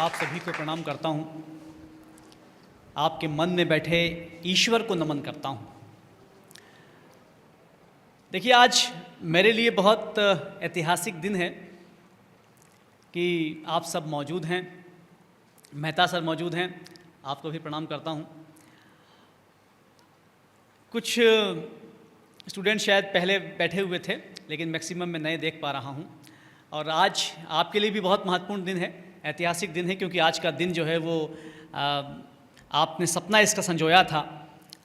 आप सभी को प्रणाम करता हूँ। आपके मन में बैठे ईश्वर को नमन करता हूँ। देखिए, आज मेरे लिए बहुत ऐतिहासिक दिन है कि आप सब मौजूद हैं। मेहता सर मौजूद हैं, आपको भी प्रणाम करता हूँ। कुछ स्टूडेंट शायद पहले बैठे हुए थे, लेकिन मैक्सिमम मैं नए देख पा रहा हूँ। और आज आपके लिए भी बहुत महत्वपूर्ण दिन है, ऐतिहासिक दिन है, क्योंकि आज का दिन जो है वो आपने सपना इसका संजोया था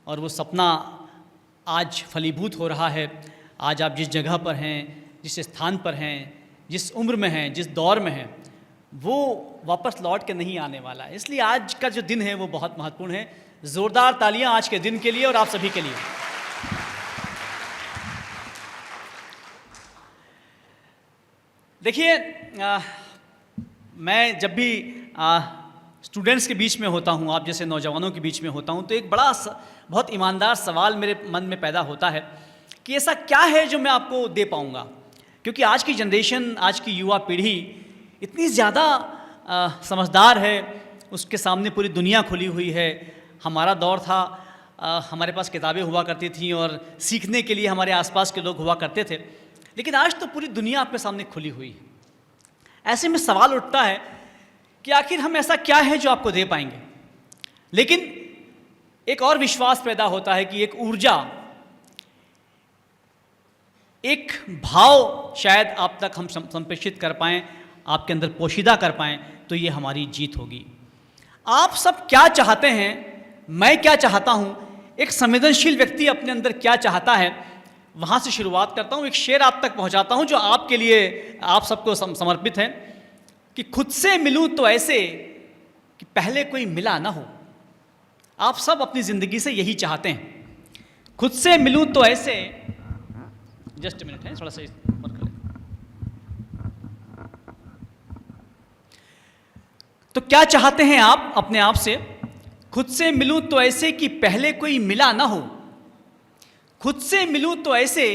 और वो सपना आज फलीभूत हो रहा है। आज आप जिस जगह पर हैं, जिस स्थान पर हैं, जिस उम्र में हैं, जिस दौर में हैं, वो वापस लौट के नहीं आने वाला है। इसलिए आज का जो दिन है वो बहुत महत्वपूर्ण है। ज़ोरदार तालियां आज के दिन के लिए और आप सभी के लिए। देखिए, मैं जब भी स्टूडेंट्स के बीच में होता हूँ, आप जैसे नौजवानों के बीच में होता हूँ, तो एक बहुत ईमानदार सवाल मेरे मन में पैदा होता है कि ऐसा क्या है जो मैं आपको दे पाऊँगा। क्योंकि आज की जनरेशन, आज की युवा पीढ़ी इतनी ज़्यादा समझदार है, उसके सामने पूरी दुनिया खुली हुई है। हमारा दौर था, हमारे पास किताबें हुआ करती थीं और सीखने के लिए हमारे आसपास के लोग हुआ करते थे, लेकिन आज तो पूरी दुनिया आपके सामने खुली हुई है। ऐसे में सवाल उठता है कि आखिर हम ऐसा क्या है जो आपको दे पाएंगे। लेकिन एक और विश्वास पैदा होता है कि एक ऊर्जा, एक भाव शायद आप तक हम संप्रेषित कर पाएँ, आपके अंदर पोशीदा कर पाएँ, तो ये हमारी जीत होगी। आप सब क्या चाहते हैं, मैं क्या चाहता हूँ, एक संवेदनशील व्यक्ति अपने अंदर क्या चाहता है, वहाँ से शुरुआत करता हूँ। एक शेर आप तक पहुँचाता हूँ जो आपके लिए, आप सबको समर्पित है कि खुद से मिलूँ तो ऐसे कि पहले कोई मिला ना हो। आप सब अपनी ज़िंदगी से यही चाहते हैं, खुद से मिलूँ तो ऐसे। जस्ट मिनट है, थोड़ा सा ऊपर कर लें। तो क्या चाहते हैं आप अपने आप से? खुद से मिलूँ तो ऐसे कि पहले कोई मिला ना हो। खुद से मिलूँ तो ऐसे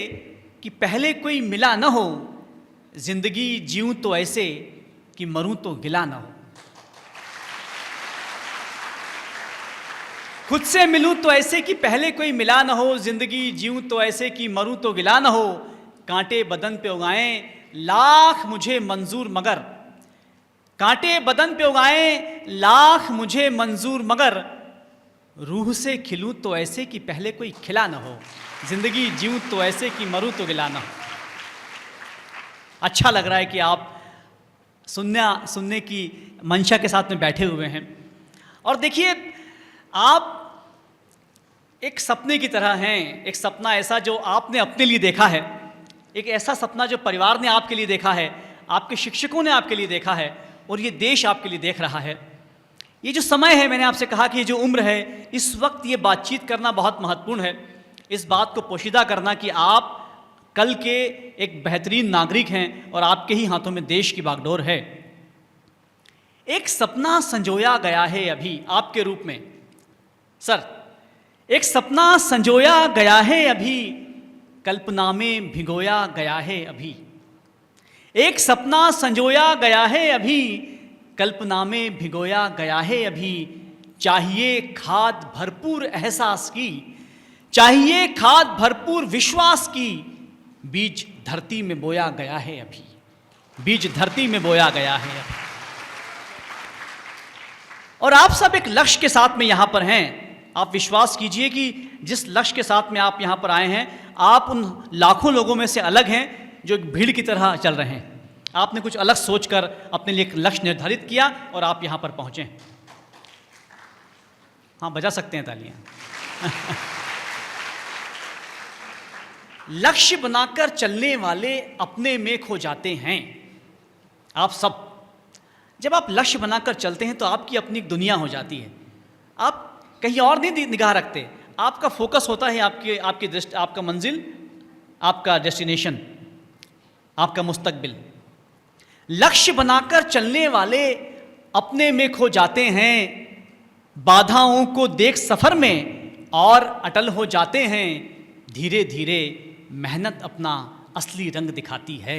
कि पहले कोई मिला ना हो। जिंदगी जीऊँ तो ऐसे कि मरूँ तो गिला ना हो। खुद से मिलूँ तो ऐसे कि पहले कोई मिला ना हो। जिंदगी जीऊँ तो ऐसे कि मरूँ तो गिला ना हो। कांटे बदन पे उगाएं लाख मुझे मंजूर मगर, कांटे बदन पे उगाएं लाख मुझे मंजूर मगर, रूह से खिलूँ तो ऐसे कि पहले कोई खिला ना हो। जिंदगी जीऊँ तो ऐसे कि मरूँ तो गिला ना हो। अच्छा लग रहा है कि आप सुनने की मंशा के साथ में बैठे हुए हैं। और देखिए, आप एक सपने की तरह हैं। एक सपना ऐसा जो आपने अपने लिए देखा है, एक ऐसा सपना जो परिवार ने आपके लिए देखा है, आपके शिक्षकों ने आपके लिए देखा है, और ये देश आपके लिए देख रहा है। ये जो समय है, मैंने आपसे कहा कि ये जो उम्र है, इस वक्त ये बातचीत करना बहुत महत्वपूर्ण है। इस बात को पोशीदा करना कि आप कल के एक बेहतरीन नागरिक हैं और आपके ही हाथों में देश की बागडोर है। एक सपना संजोया गया है अभी आपके रूप में। सर, एक सपना संजोया गया है अभी, कल्पना में भिगोया गया है अभी। एक सपना संजोया गया है अभी, कल्पना में भिगोया गया है अभी। चाहिए खाद भरपूर एहसास की, चाहिए खाद भरपूर विश्वास की, बीज धरती में बोया गया है अभी, बीज धरती में बोया गया है अभी। और आप सब एक लक्ष्य के साथ में यहां पर हैं। आप विश्वास कीजिए कि जिस लक्ष्य के साथ में आप यहां पर आए हैं, आप उन लाखों लोगों में से अलग हैं जो एक भीड़ की तरह चल रहे हैं। आपने कुछ अलग सोचकर अपने लिए एक लक्ष्य निर्धारित किया और आप यहां पर पहुंचे। हाँ, बजा सकते हैं तालियां। लक्ष्य बनाकर चलने वाले अपने में खो जाते हैं। आप सब जब आप लक्ष्य बनाकर चलते हैं तो आपकी अपनी एक दुनिया हो जाती है। आप कहीं और नहीं निगाह रखते, आपका फोकस होता है आपकी दृष्टि, आपका मंजिल, आपका डेस्टिनेशन, आपका मुस्तकबिल। लक्ष्य बनाकर चलने वाले अपने में खो जाते हैं, बाधाओं को देख सफर में और अटल हो जाते हैं। धीरे धीरे मेहनत अपना असली रंग दिखाती है।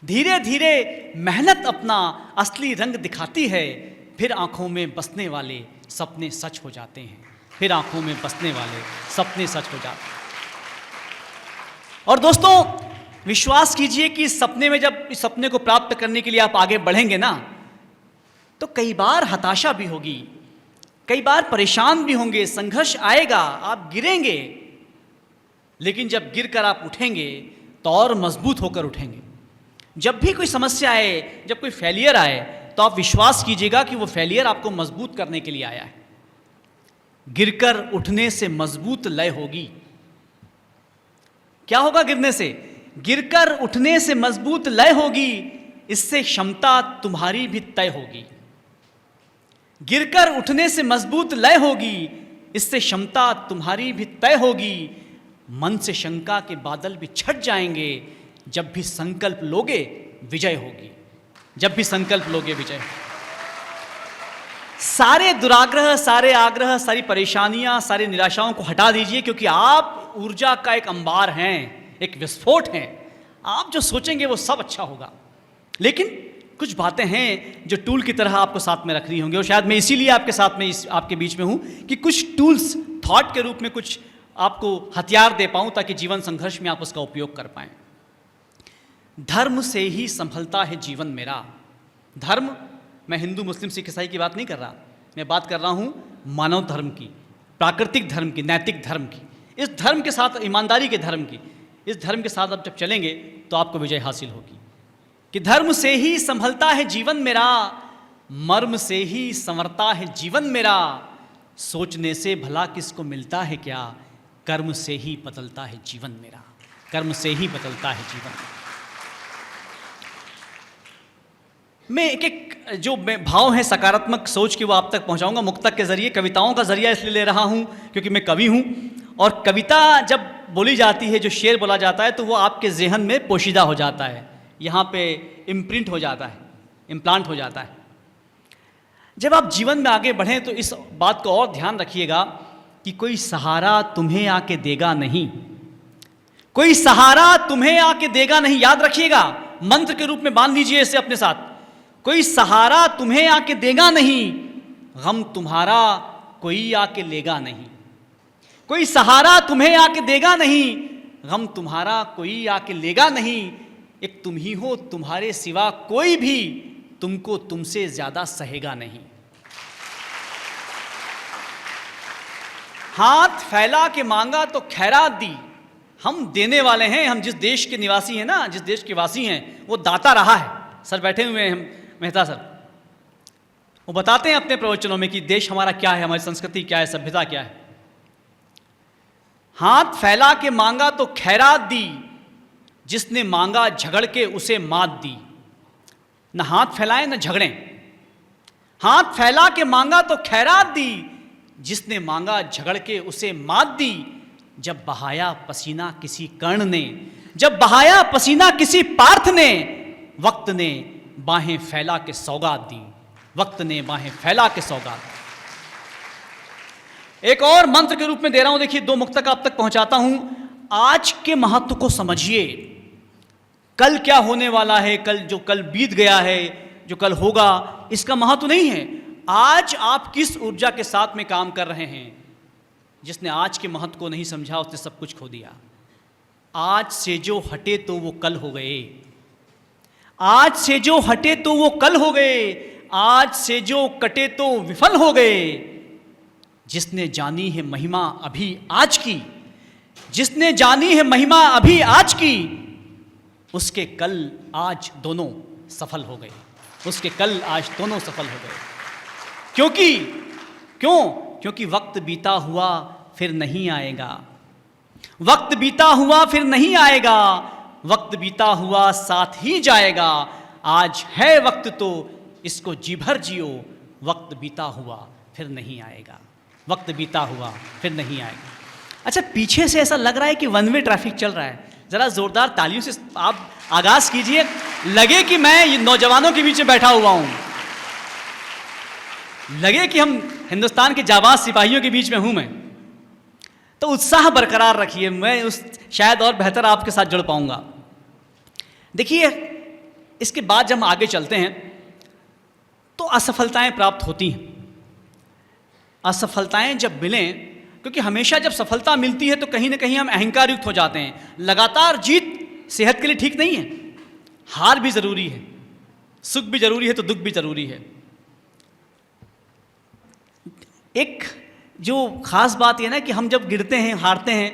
धीरे धीरे मेहनत अपना असली रंग दिखाती है, फिर आंखों में बसने वाले सपने सच हो जाते हैं, फिर आंखों में बसने वाले सपने सच हो जाते हैं। और दोस्तों, विश्वास कीजिए कि इस सपने में, जब इस सपने को प्राप्त करने के लिए आप आगे बढ़ेंगे ना, तो कई बार हताशा भी होगी, कई बार परेशान भी होंगे, संघर्ष आएगा, आप गिरेंगे, लेकिन जब गिरकर आप उठेंगे तो और मजबूत होकर उठेंगे। जब भी कोई समस्या आए, जब कोई फेलियर आए, तो आप विश्वास कीजिएगा कि वो फेलियर आपको मजबूत करने के लिए आया है। गिरकर उठने से मजबूत लय होगी। क्या होगा गिरने से? गिरकर उठने से मजबूत लय होगी, इससे क्षमता तुम्हारी भी तय होगी। गिरकर उठने से मजबूत लय होगी, इससे क्षमता तुम्हारी भी तय होगी। मन से शंका के बादल भी छट जाएंगे, जब भी संकल्प लोगे विजय होगी। जब भी संकल्प लोगे विजय। सारे दुराग्रह, सारे आग्रह, सारी परेशानियां, सारी निराशाओं को हटा दीजिए, क्योंकि आप ऊर्जा का एक अंबार हैं, एक विस्फोट हैं। आप जो सोचेंगे वो सब अच्छा होगा। लेकिन कुछ बातें हैं जो टूल की तरह आपको साथ में रखनी होंगी, और शायद मैं इसीलिए आपके साथ में, आपके बीच में हूं कि कुछ टूल्स थॉट के रूप में कुछ आपको हथियार दे पाऊं, ताकि जीवन संघर्ष में आप उसका उपयोग कर पाएं। धर्म से ही संभलता है जीवन मेरा। धर्म, मैं हिंदू मुस्लिम सिख ईसाई की बात नहीं कर रहा, मैं बात कर रहा हूं मानव धर्म की, प्राकृतिक धर्म की, नैतिक धर्म की। इस धर्म के साथ, ईमानदारी के धर्म की, इस धर्म के साथ आप जब चलेंगे तो आपको विजय हासिल होगी। कि धर्म से ही संभलता है जीवन मेरा, मर्म से ही संवरता है जीवन मेरा। सोचने से भला किसको मिलता है क्या, कर्म से ही बदलता है जीवन मेरा। कर्म से ही बदलता है जीवन। मैं एक एक जो भाव है सकारात्मक सोच की, वो आप तक पहुंचाऊंगा मुक्तक के जरिए। कविताओं का जरिया इसलिए ले रहा हूं क्योंकि मैं कवि हूं, और कविता जब बोली जाती है, जो शेर बोला जाता है, तो वो आपके ज़हन में पोशीदा हो जाता है, यहाँ पे इम्प्रिंट हो जाता है, इम्प्लांट हो जाता है। जब आप जीवन में आगे बढ़ें तो इस बात को और ध्यान रखिएगा कि कोई सहारा तुम्हें आके देगा नहीं, कोई सहारा तुम्हें आके देगा नहीं। याद रखिएगा, मंत्र के रूप में बांध लीजिए इसे अपने साथ। कोई सहारा तुम्हें आके देगा नहीं, गम तुम्हारा कोई आके लेगा नहीं। कोई सहारा तुम्हें आके देगा नहीं, गम तुम्हारा कोई आके लेगा नहीं। एक तुम ही हो, तुम्हारे सिवा कोई भी तुमको तुमसे ज्यादा सहेगा नहीं। हाथ फैला के मांगा तो खैरात दी। हम देने वाले हैं, हम जिस देश के निवासी हैं ना, जिस देश के वासी हैं, वो दाता रहा है। सर बैठे हुए हैं मेहता सर, वो बताते हैं अपने प्रवचनों में कि देश हमारा क्या है, हमारी संस्कृति क्या है, सभ्यता क्या है। हाथ फैला के मांगा तो खैरात दी, जिसने मांगा झगड़ के उसे मात दी। न हाथ फैलाएं न झगड़ें। हाथ फैला के मांगा तो खैरात दी, जिसने मांगा झगड़ के उसे मात दी। जब बहाया पसीना किसी कर्ण ने, जब बहाया पसीना किसी पार्थ ने, वक्त ने बाहें फैला के सौगात दी। वक्त ने बाहें फैला के सौगात। एक और मंत्र के रूप में दे रहा हूं, देखिए, 2 मुक्तक आप तक पहुंचाता हूं। आज के महत्व को समझिए। कल क्या होने वाला है, कल बीत गया है, जो कल होगा, इसका महत्व नहीं है। आज आप किस ऊर्जा के साथ में काम कर रहे हैं। जिसने आज के महत्व को नहीं समझा, उसने सब कुछ खो दिया। आज से जो हटे तो वो कल हो गए। आज से जो हटे तो वो कल हो गए। आज से जो कटे तो विफल हो गए। जिसने जानी है महिमा अभी आज की, जिसने जानी है महिमा अभी आज की, उसके कल आज दोनों सफल हो गए। उसके कल आज दोनों सफल हो गए। क्योंकि वक्त बीता हुआ फिर नहीं आएगा। वक्त बीता हुआ फिर नहीं आएगा। वक्त बीता हुआ साथ ही जाएगा। आज है वक्त तो इसको जी भर जियो। वक्त बीता हुआ फिर नहीं आएगा। वक्त बीता हुआ फिर नहीं आएगा। अच्छा, पीछे से ऐसा लग रहा है कि वन वे ट्रैफिक चल रहा है। जरा जोरदार तालियों से आप आगाज कीजिए, लगे कि मैं नौजवानों के बीच में बैठा हुआ हूं, लगे कि हम हिंदुस्तान के जाबाज सिपाहियों के बीच में हूं मैं। तो उत्साह बरकरार रखिए, मैं उस शायद और बेहतर आपके साथ जुड़ पाऊंगा। देखिए, इसके बाद जब हम आगे चलते हैं तो असफलताएं प्राप्त होती हैं। असफलताएं जब मिलें, क्योंकि हमेशा जब सफलता मिलती है तो कहीं ना कहीं हम अहंकार युक्त हो जाते हैं। लगातार जीत सेहत के लिए ठीक नहीं है, हार भी ज़रूरी है, सुख भी ज़रूरी है तो दुख भी ज़रूरी है। एक जो ख़ास बात यह ना कि हम जब गिरते हैं, हारते हैं,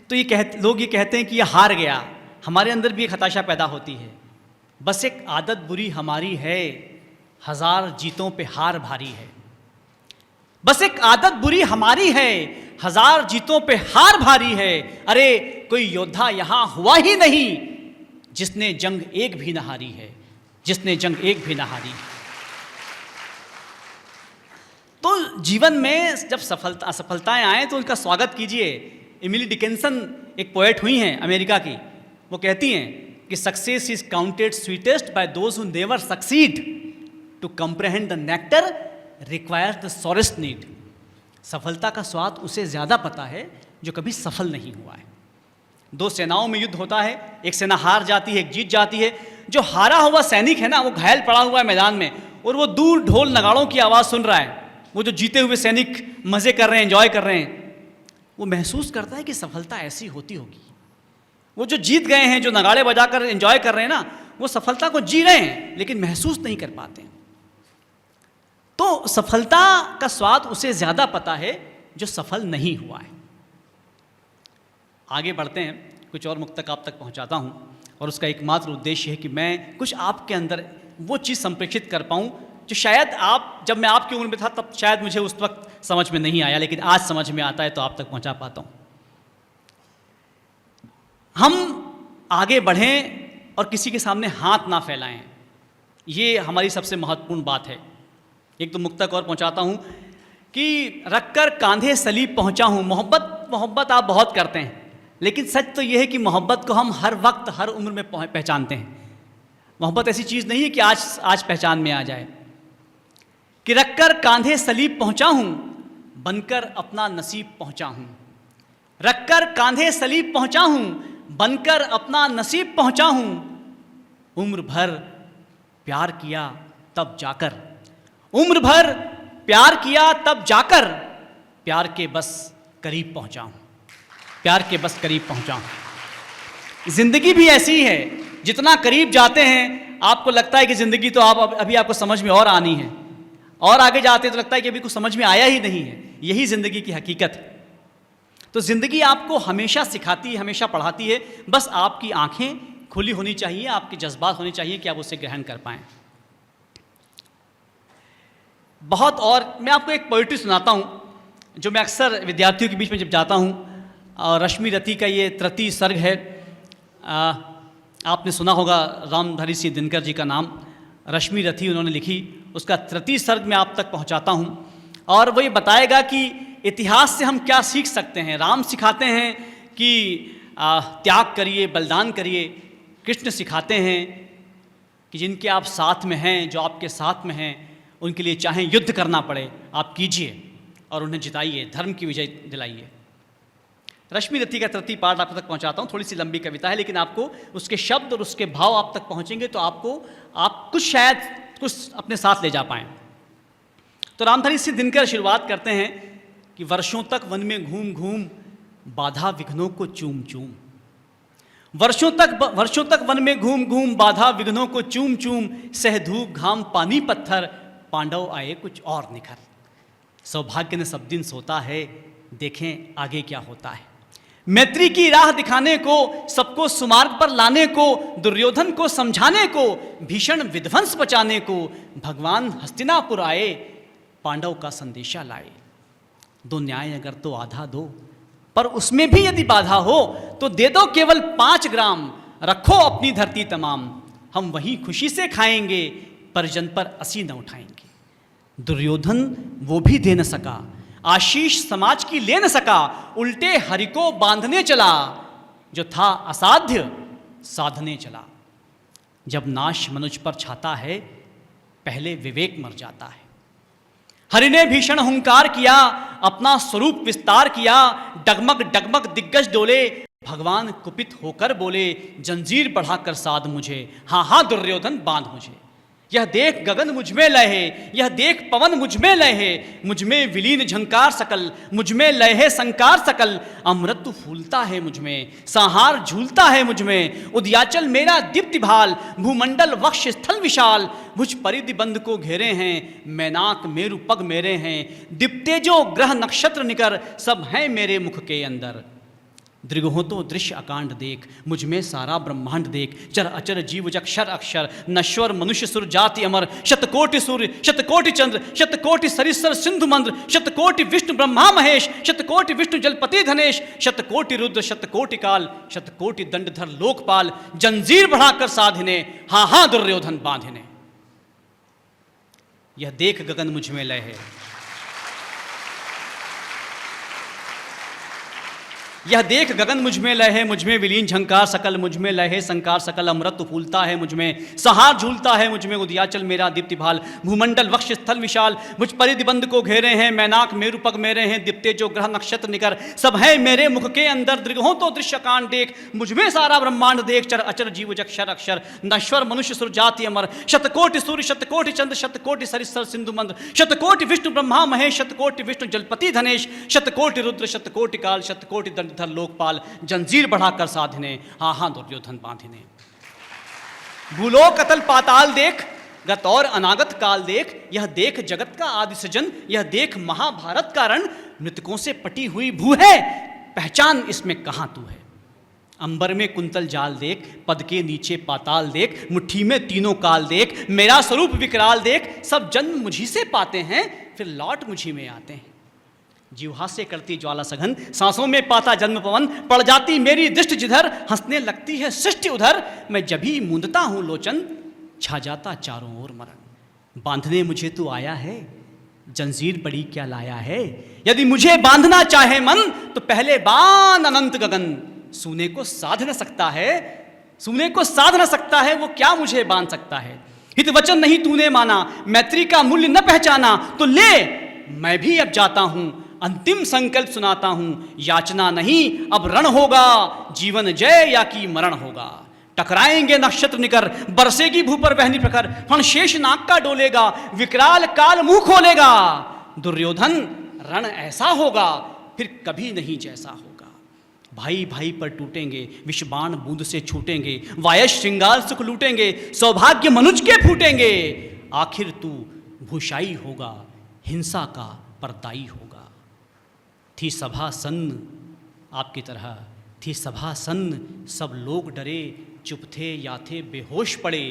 तो लोग ये कहते हैं कि ये हार गया। हमारे अंदर भी एक हताशा पैदा होती है। बस एक आदत बुरी हमारी है, 1000 जीतों पे हार भारी है। बस एक आदत बुरी हमारी है, 1000 जीतों पे हार भारी है। अरे कोई योद्धा यहां हुआ ही नहीं जिसने जंग एक भी न हारी है, जिसने जंग एक भी न हारी है। तो जीवन में जब असफलताएं आए तो उनका स्वागत कीजिए। एमिली डिकिंसन एक पोएट हुई हैं अमेरिका की, वो कहती हैं कि success is counted sweetest by those who never succeed, to comprehend the nectar requires the sorest need. सफलता का स्वाद उसे ज़्यादा पता है जो कभी सफल नहीं हुआ है। 2 सेनाओं में युद्ध होता है, एक सेना हार जाती है, एक जीत जाती है। जो हारा हुआ सैनिक है ना, वो घायल पड़ा हुआ है मैदान में, और वो दूर ढोल नगाड़ों की आवाज़ सुन रहा है। वो जो जीते हुए सैनिक मज़े कर रहे हैं, एंजॉय कर रहे हैं, वो महसूस करता है कि सफलता ऐसी होती होगी। वो जो जीत गए हैं, जो नगाड़े बजाकर एंजॉय कर रहे हैं ना, वो सफलता को जी रहे हैं लेकिन महसूस नहीं कर पाते हैं। तो सफलता का स्वाद उसे ज़्यादा पता है जो सफल नहीं हुआ है। आगे बढ़ते हैं, कुछ और मुक्तक आप तक पहुंचाता हूं, और उसका एकमात्र उद्देश्य है कि मैं कुछ आपके अंदर वो चीज़ संप्रेषित कर पाऊं जो शायद जब मैं आपकी उम्र में था तब शायद मुझे उस वक्त समझ में नहीं आया, लेकिन आज समझ में आता है तो आप तक पहुंचा पाता हूं। हम आगे बढ़ें और किसी के सामने हाथ ना फैलाएं, ये हमारी सबसे महत्वपूर्ण बात है। एक तो मुक्तक और पहुंचाता हूं कि रखकर कांधे सलीब पहुंचा हूं। मोहब्बत आप बहुत करते हैं, लेकिन सच तो यह है कि मोहब्बत को हम हर वक्त हर उम्र में पहचानते हैं। मोहब्बत ऐसी चीज़ नहीं है कि आज पहचान में आ जाए। कि रखकर कांधे सलीब पहुंचा हूं, बनकर अपना नसीब पहुंचा हूं। रखकर कांधे सलीब पहुंचा हूं, बनकर अपना नसीब पहुंचा हूं। उम्र भर प्यार किया तब जाकर, उम्र भर प्यार किया तब जाकर, प्यार के बस करीब पहुंचा हूं, प्यार के बस करीब पहुंचा हूं। जिंदगी भी ऐसी है, जितना करीब जाते हैं आपको लगता है कि जिंदगी तो अभी आपको समझ में और आनी है, और आगे जाते तो लगता है कि अभी कुछ समझ में आया ही नहीं है। यही जिंदगी की हकीकत है। तो जिंदगी आपको हमेशा सिखाती है, हमेशा पढ़ाती है। बस आपकी आंखें खुली होनी चाहिए, आपके जज्बात होने चाहिए कि आप उसे ग्रहण कर पाएं। बहुत और मैं आपको एक पोइट्री सुनाता हूं जो मैं अक्सर विद्यार्थियों के बीच में जब जाता हूं, और रश्मि रति का ये तृतीय सर्ग है। आपने सुना होगा रामधारी सिंह दिनकर जी का नाम, रश्मि रति उन्होंने लिखी। उसका तृतीय सर्ग मैं आप तक पहुंचाता हूं, और वो ये बताएगा कि इतिहास से हम क्या सीख सकते हैं। राम सिखाते हैं कि त्याग करिए, बलिदान करिए। कृष्ण सिखाते हैं कि जिनके आप साथ में हैं, जो आपके साथ में हैं, उनके लिए चाहे युद्ध करना पड़े आप कीजिए और उन्हें जिताइए, धर्म की विजय दिलाइए। रश्मि रति का तृतीय पाठ आप तक पहुंचाता हूं। थोड़ी सी लंबी कविता है, लेकिन आपको उसके शब्द और उसके भाव आप तक पहुंचेंगे तो आप कुछ अपने साथ ले जा पाएं। तो रामधारी सिंह दिनकर शुरुआत करते हैं कि वर्षों तक वन में घूम घूम, बाधा विघ्नों को चूम चूम। वर्षों तक वन में घूम घूम, बाधा विघ्नों को चूम चूम। सह धूप घाम पानी पत्थर, पांडव आए कुछ और निखर। सौभाग्य ने सब दिन सोता है, देखें आगे क्या होता है। मैत्री की राह दिखाने को, सबको सुमार्ग पर लाने को, दुर्योधन को समझाने को, भीषण विध्वंस बचाने को, भगवान हस्तिनापुर आए, पांडव का संदेशा लाए। दो न्याय अगर तो आधा दो, पर उसमें भी यदि बाधा हो तो दे दो केवल 5 ग्राम। रखो अपनी धरती तमाम, हम वहीं खुशी से खाएंगे, परिजन पर असी न उठाएंगे। दुर्योधन वो भी दे न सका, आशीष समाज की ले न सका। उल्टे हरि को बांधने चला, जो था असाध्य साधने चला। जब नाश मनुष्य पर छाता है, पहले विवेक मर जाता है। हरि ने भीषण हुंकार किया, अपना स्वरूप विस्तार किया। डगमग डगमग दिग्गज डोले, भगवान कुपित होकर बोले, जंजीर बढ़ाकर साध मुझे, हाँ हाँ दुर्योधन बांध मुझे। यह देख गगन मुझमें लय है, यह देख पवन मुझमें लय है, मुझमें विलीन झंकार सकल, मुझमें लय है संकार सकल, अमृत फूलता है मुझमें, संहार झूलता है मुझमें, उदयाचल मेरा दीप्ति भाल, भूमंडल वक्ष स्थल विशाल, भुज परिधि बंध को घेरे हैं, मैनाक मेरु पग मेरे हैं, दीप्ते जो ग्रह नक्षत्र निकर, सब हैं मेरे मुख के अंदर। दृगहो तो दृश्य अकांड देख, मुझमें सारा ब्रह्मांड देख, चर अचर जीव जक्षर अक्षर, नश्वर मनुष्य सुर जाति अमर, शतकोटि सूर्य शतकोटि चंद्र, शतकोटि सरिसर सिंधु मंद्र, शतकोटि विष्णु ब्रह्मा महेश, शतकोटि विष्णु जलपति धनेश, शतकोटि रुद्र शतकोटि काल, शतकोटि दंडधर लोकपाल, जंजीर बढ़ाकर साधिने, हाँ हाँ दुर्योधन बांधिने। यह देख गगन मुझमें लय है, यह देख गगन मुझमें लय है, मुझमें विलीन झंकार सकल, मुझमें लय है संकार सकल, अमृत फूलता है मुझमें, सहार झूलता है मुझमें, उदयाचल मेरा दीप्ति भाल, भूमंडल वक्ष स्थल विशाल, मुझ परिधि बंध को घेरे हैं, मैनाक मेरु पग मेरे हैं, दीप्ते जो ग्रह नक्षत्र निकर, सब है मेरे मुख के अंदर। दृगहो तो दृश्य कांड देख, मुझमें सारा ब्रह्मांड देख, चर अचर जीव जक्षर अक्षर, नश्वर मनुष्य सुर जाति अमर, शतकोटि सूर्य शतकोटि चंद्र, शतकोटि सरिसर सिंधु मंद्र, शतकोटि विष्णु ब्रह्मा महेश, शतकोटि विष्णु जलपति धनेश, शतकोटि रुद्र शतकोटि काल, शतकोटि दंडधर लोकपाल, जंजीर बढ़ाकर साधिने, हाँ हाँ दुर्योधन बांधिने। भूलोक अतल पाताल देख, गत और अनागत काल देख, यह देख जगत का आदि सृजन, यह देख महाभारत का रण, मृतकों से पटी हुई भू है, पहचान इसमें कहां तू है। अंबर में कुंतल जाल देख, पद के नीचे पाताल देख, मुट्ठी में तीनों काल देख, मेरा स्वरूप विकराल देख, सब जन्म मुझी से पाते हैं, फिर लौट मुझी में आते हैं। जीवहा से करती ज्वाला सघन, सांसों में पाता जन्म पवन, पड़ जाती मेरी दृष्टि जिधर, हंसने लगती है सृष्टि उधर, मैं जब ही मूंदता हूं लोचन, छा जाता चारों ओर मरण। बांधने मुझे तू आया है, जंजीर बड़ी क्या लाया है, यदि मुझे बांधना चाहे मन, तो पहले बांध अनंत गगन। सूने को साध न सकता है, सूने को साध न सकता है, वो क्या मुझे बांध सकता है। हित वचन नहीं तूने माना, मैत्री का मूल्य न पहचाना, तो ले मैं भी अब जाता हूं, अंतिम संकल्प सुनाता हूं, याचना नहीं अब रण होगा, जीवन जय या कि मरण होगा। टकराएंगे नक्षत्र निकर, बरसेगी भू पर बहनी प्रखर, फण शेष नाग का डोलेगा, विकराल काल मुंह खोलेगा। दुर्योधन रण ऐसा होगा, फिर कभी नहीं जैसा होगा। भाई भाई पर टूटेंगे, विषबाण बूंद से छूटेंगे, वायस श्रृंगार सुख लूटेंगे, सौभाग्य मनुज के फूटेंगे। आखिर तू भूषाई होगा, हिंसा का परदाई होगा। थी सभा सन्न आपकी तरह, थी सभा सन्न, सब लोग डरे, चुप थे या थे बेहोश पड़े,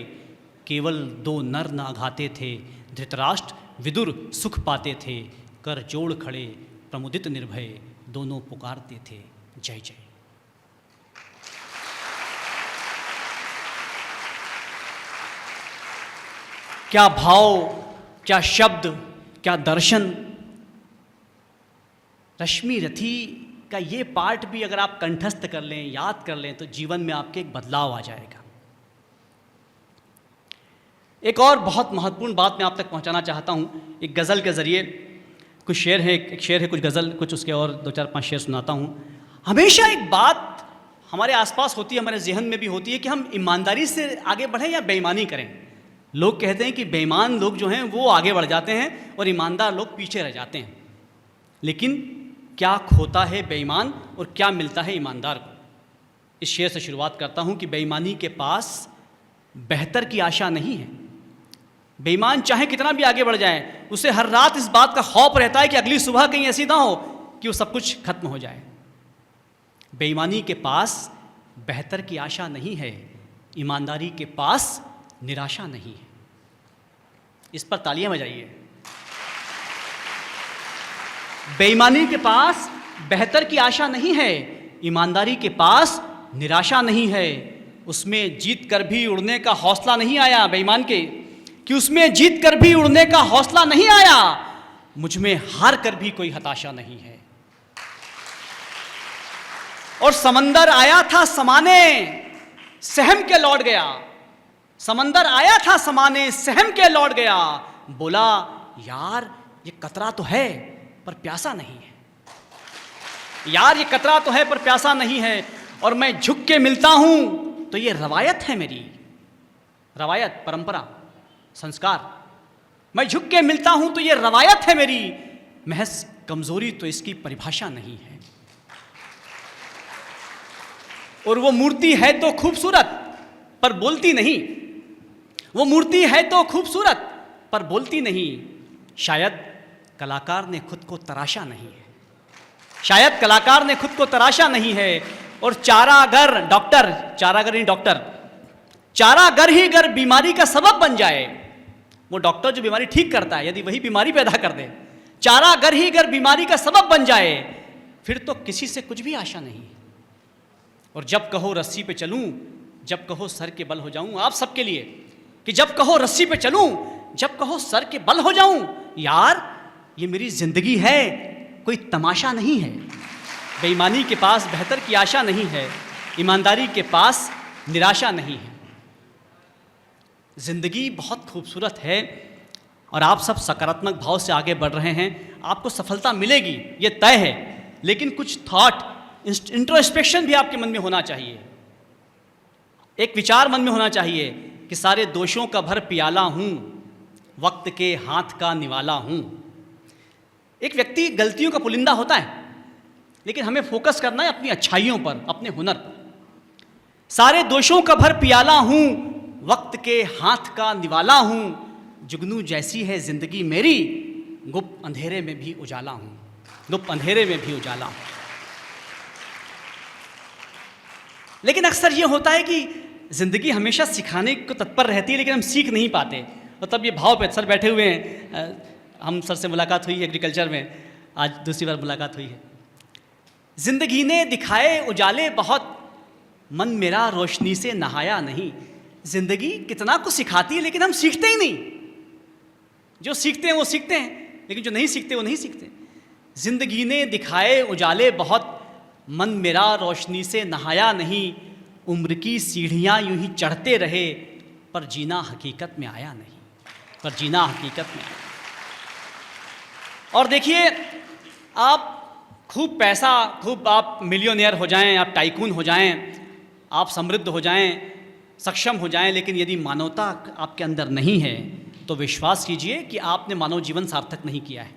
केवल दो नर न आघाते थे, धृतराष्ट्र विदुर सुख पाते थे, कर जोड़ खड़े प्रमुदित निर्भय, दोनों पुकारते थे जय जय। क्या भाव, क्या शब्द, क्या दर्शन। रश्मि रथी का ये पार्ट भी अगर आप कंठस्थ कर लें, याद कर लें, तो जीवन में आपके एक बदलाव आ जाएगा। एक और बहुत महत्वपूर्ण बात मैं आप तक पहुंचाना चाहता हूं, एक गज़ल के ज़रिए। कुछ शेर है, एक शेर है, कुछ गज़ल, कुछ उसके और 2-4-5 शेर सुनाता हूं। हमेशा एक बात हमारे आसपास होती है, हमारे जहन में भी होती है कि हम ईमानदारी से आगे बढ़ें या बेईमानी करें। लोग कहते हैं कि बेईमान लोग जो हैं वो आगे बढ़ जाते हैं और ईमानदार लोग पीछे रह जाते हैं। लेकिन क्या खोता है बेईमान और क्या मिलता है ईमानदार को। इस शेर से शुरुआत करता हूं कि बेईमानी के पास बेहतर की आशा नहीं है। बेईमान चाहे कितना भी आगे बढ़ जाए, उसे हर रात इस बात का खौफ रहता है कि अगली सुबह कहीं ऐसी ना हो कि वो सब कुछ खत्म हो जाए। बेईमानी के पास बेहतर की आशा नहीं है, ईमानदारी के पास निराशा नहीं है। इस पर तालियां बजाइए। बेईमानी के पास बेहतर की आशा नहीं है, ईमानदारी के पास निराशा नहीं है। उसमें जीत कर भी उड़ने का हौसला नहीं आया, बेईमान के, कि उसमें जीत कर भी उड़ने का हौसला नहीं आया। मुझ में हार कर भी कोई हताशा नहीं है। और समंदर आया था समाने, सहम के लौट गया। समंदर आया था समाने, सहम के लौट गया। बोला यार ये कतरा तो है पर प्यासा नहीं है, यार ये कतरा तो है पर प्यासा नहीं है। और मैं झुक के मिलता हूं तो ये रवायत है मेरी, रवायत, परंपरा, संस्कार। मैं झुक के मिलता हूं तो ये रवायत है मेरी, महज कमजोरी तो इसकी परिभाषा नहीं है। और वो मूर्ति है तो खूबसूरत पर बोलती नहीं, वो मूर्ति है तो खूबसूरत पर बोलती नहीं। शायद कलाकार ने खुद को तराशा नहीं है, शायद कलाकार ने खुद को तराशा नहीं है। और चारागर डॉक्टर, चारागर ही डॉक्टर, चारागर ही अगर बीमारी का सबब बन जाए, वो डॉक्टर जो बीमारी ठीक करता है यदि वही बीमारी पैदा कर दे, चारागर ही अगर बीमारी का सबब बन जाए, फिर तो किसी से कुछ भी आशा नहीं। और जब कहो रस्सी पे चलूं, जब कहो सर के बल हो जाऊं, आप सबके लिए कि जब कहो रस्सी पे चलूं, जब कहो सर के बल हो जाऊं। यार ये मेरी जिंदगी है, कोई तमाशा नहीं है। बेईमानी के पास बेहतर की आशा नहीं है, ईमानदारी के पास निराशा नहीं है। जिंदगी बहुत खूबसूरत है और आप सब सकारात्मक भाव से आगे बढ़ रहे हैं, आपको सफलता मिलेगी, ये तय है। लेकिन कुछ थॉट, इंट्रोस्पेक्शन भी आपके मन में होना चाहिए। एक विचार मन में होना चाहिए कि सारे दोषों का भर पियाला हूं, वक्त के हाथ का निवाला हूं। एक व्यक्ति गलतियों का पुलिंदा होता है, लेकिन हमें फोकस करना है अपनी अच्छाइयों पर, अपने हुनर पर। सारे दोषों का भर पियाला हूं, वक्त के हाथ का निवाला हूं। जुगनू जैसी है जिंदगी मेरी, गुप्त अंधेरे में भी उजाला हूं, गुप्त अंधेरे में भी उजाला हूं। लेकिन अक्सर ये होता है कि जिंदगी हमेशा सिखाने को तत्पर रहती है, लेकिन हम सीख नहीं पाते। और तब ये भाव पे सर बैठे हुए हैं, हम सर से मुलाकात हुई एग्रीकल्चर में, आज दूसरी बार मुलाकात हुई है। जिंदगी ने दिखाए उजाले बहुत, मन मेरा रोशनी से नहाया नहीं। जिंदगी कितना कुछ सिखाती है, लेकिन हम सीखते ही नहीं। जो सीखते हैं वो सीखते हैं, लेकिन जो नहीं सीखते वो नहीं सीखते। जिंदगी ने दिखाए उजाले बहुत, मन मेरा रोशनी से नहाया नहीं। उम्र की सीढ़ियाँ यूं ही चढ़ते रहे, पर जीना हकीकत में आया नहीं, पर जीना हकीकत में आया। और देखिए, आप खूब पैसा, खूब आप मिलियनेयर हो जाएं, आप टाइकून हो जाएं, आप समृद्ध हो जाएं, सक्षम हो जाएं, लेकिन यदि मानवता आपके अंदर नहीं है तो विश्वास कीजिए कि आपने मानव जीवन सार्थक नहीं किया है,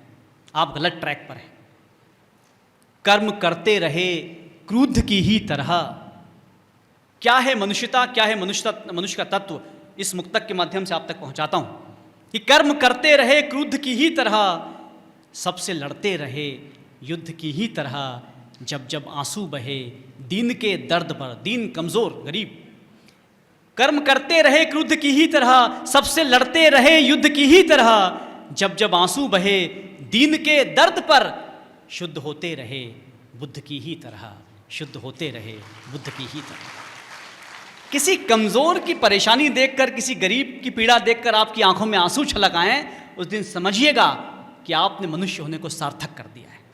आप गलत ट्रैक पर हैं। कर्म करते रहे क्रोध की ही तरह। क्या है मनुष्यता, क्या है मनुष्य का तत्व, इस मुक्तक के माध्यम से आप तक पहुंचाता हूं कि कर्म करते रहे क्रोध की ही तरह, सबसे लड़ते रहे युद्ध की ही तरह। जब जब आंसू बहे दीन के दर्द पर, दीन कमजोर गरीब। कर्म करते रहे क्रोध की ही तरह, सबसे लड़ते रहे युद्ध की ही तरह। जब जब आंसू बहे दीन के दर्द पर, शुद्ध होते रहे बुद्ध की ही तरह, शुद्ध होते रहे बुद्ध की ही तरह। किसी कमज़ोर की परेशानी देखकर, किसी गरीब की पीड़ा देखकर आपकी आंखों में आंसू छलक आए, उस दिन समझिएगा कि आपने मनुष्य होने को सार्थक कर दिया है।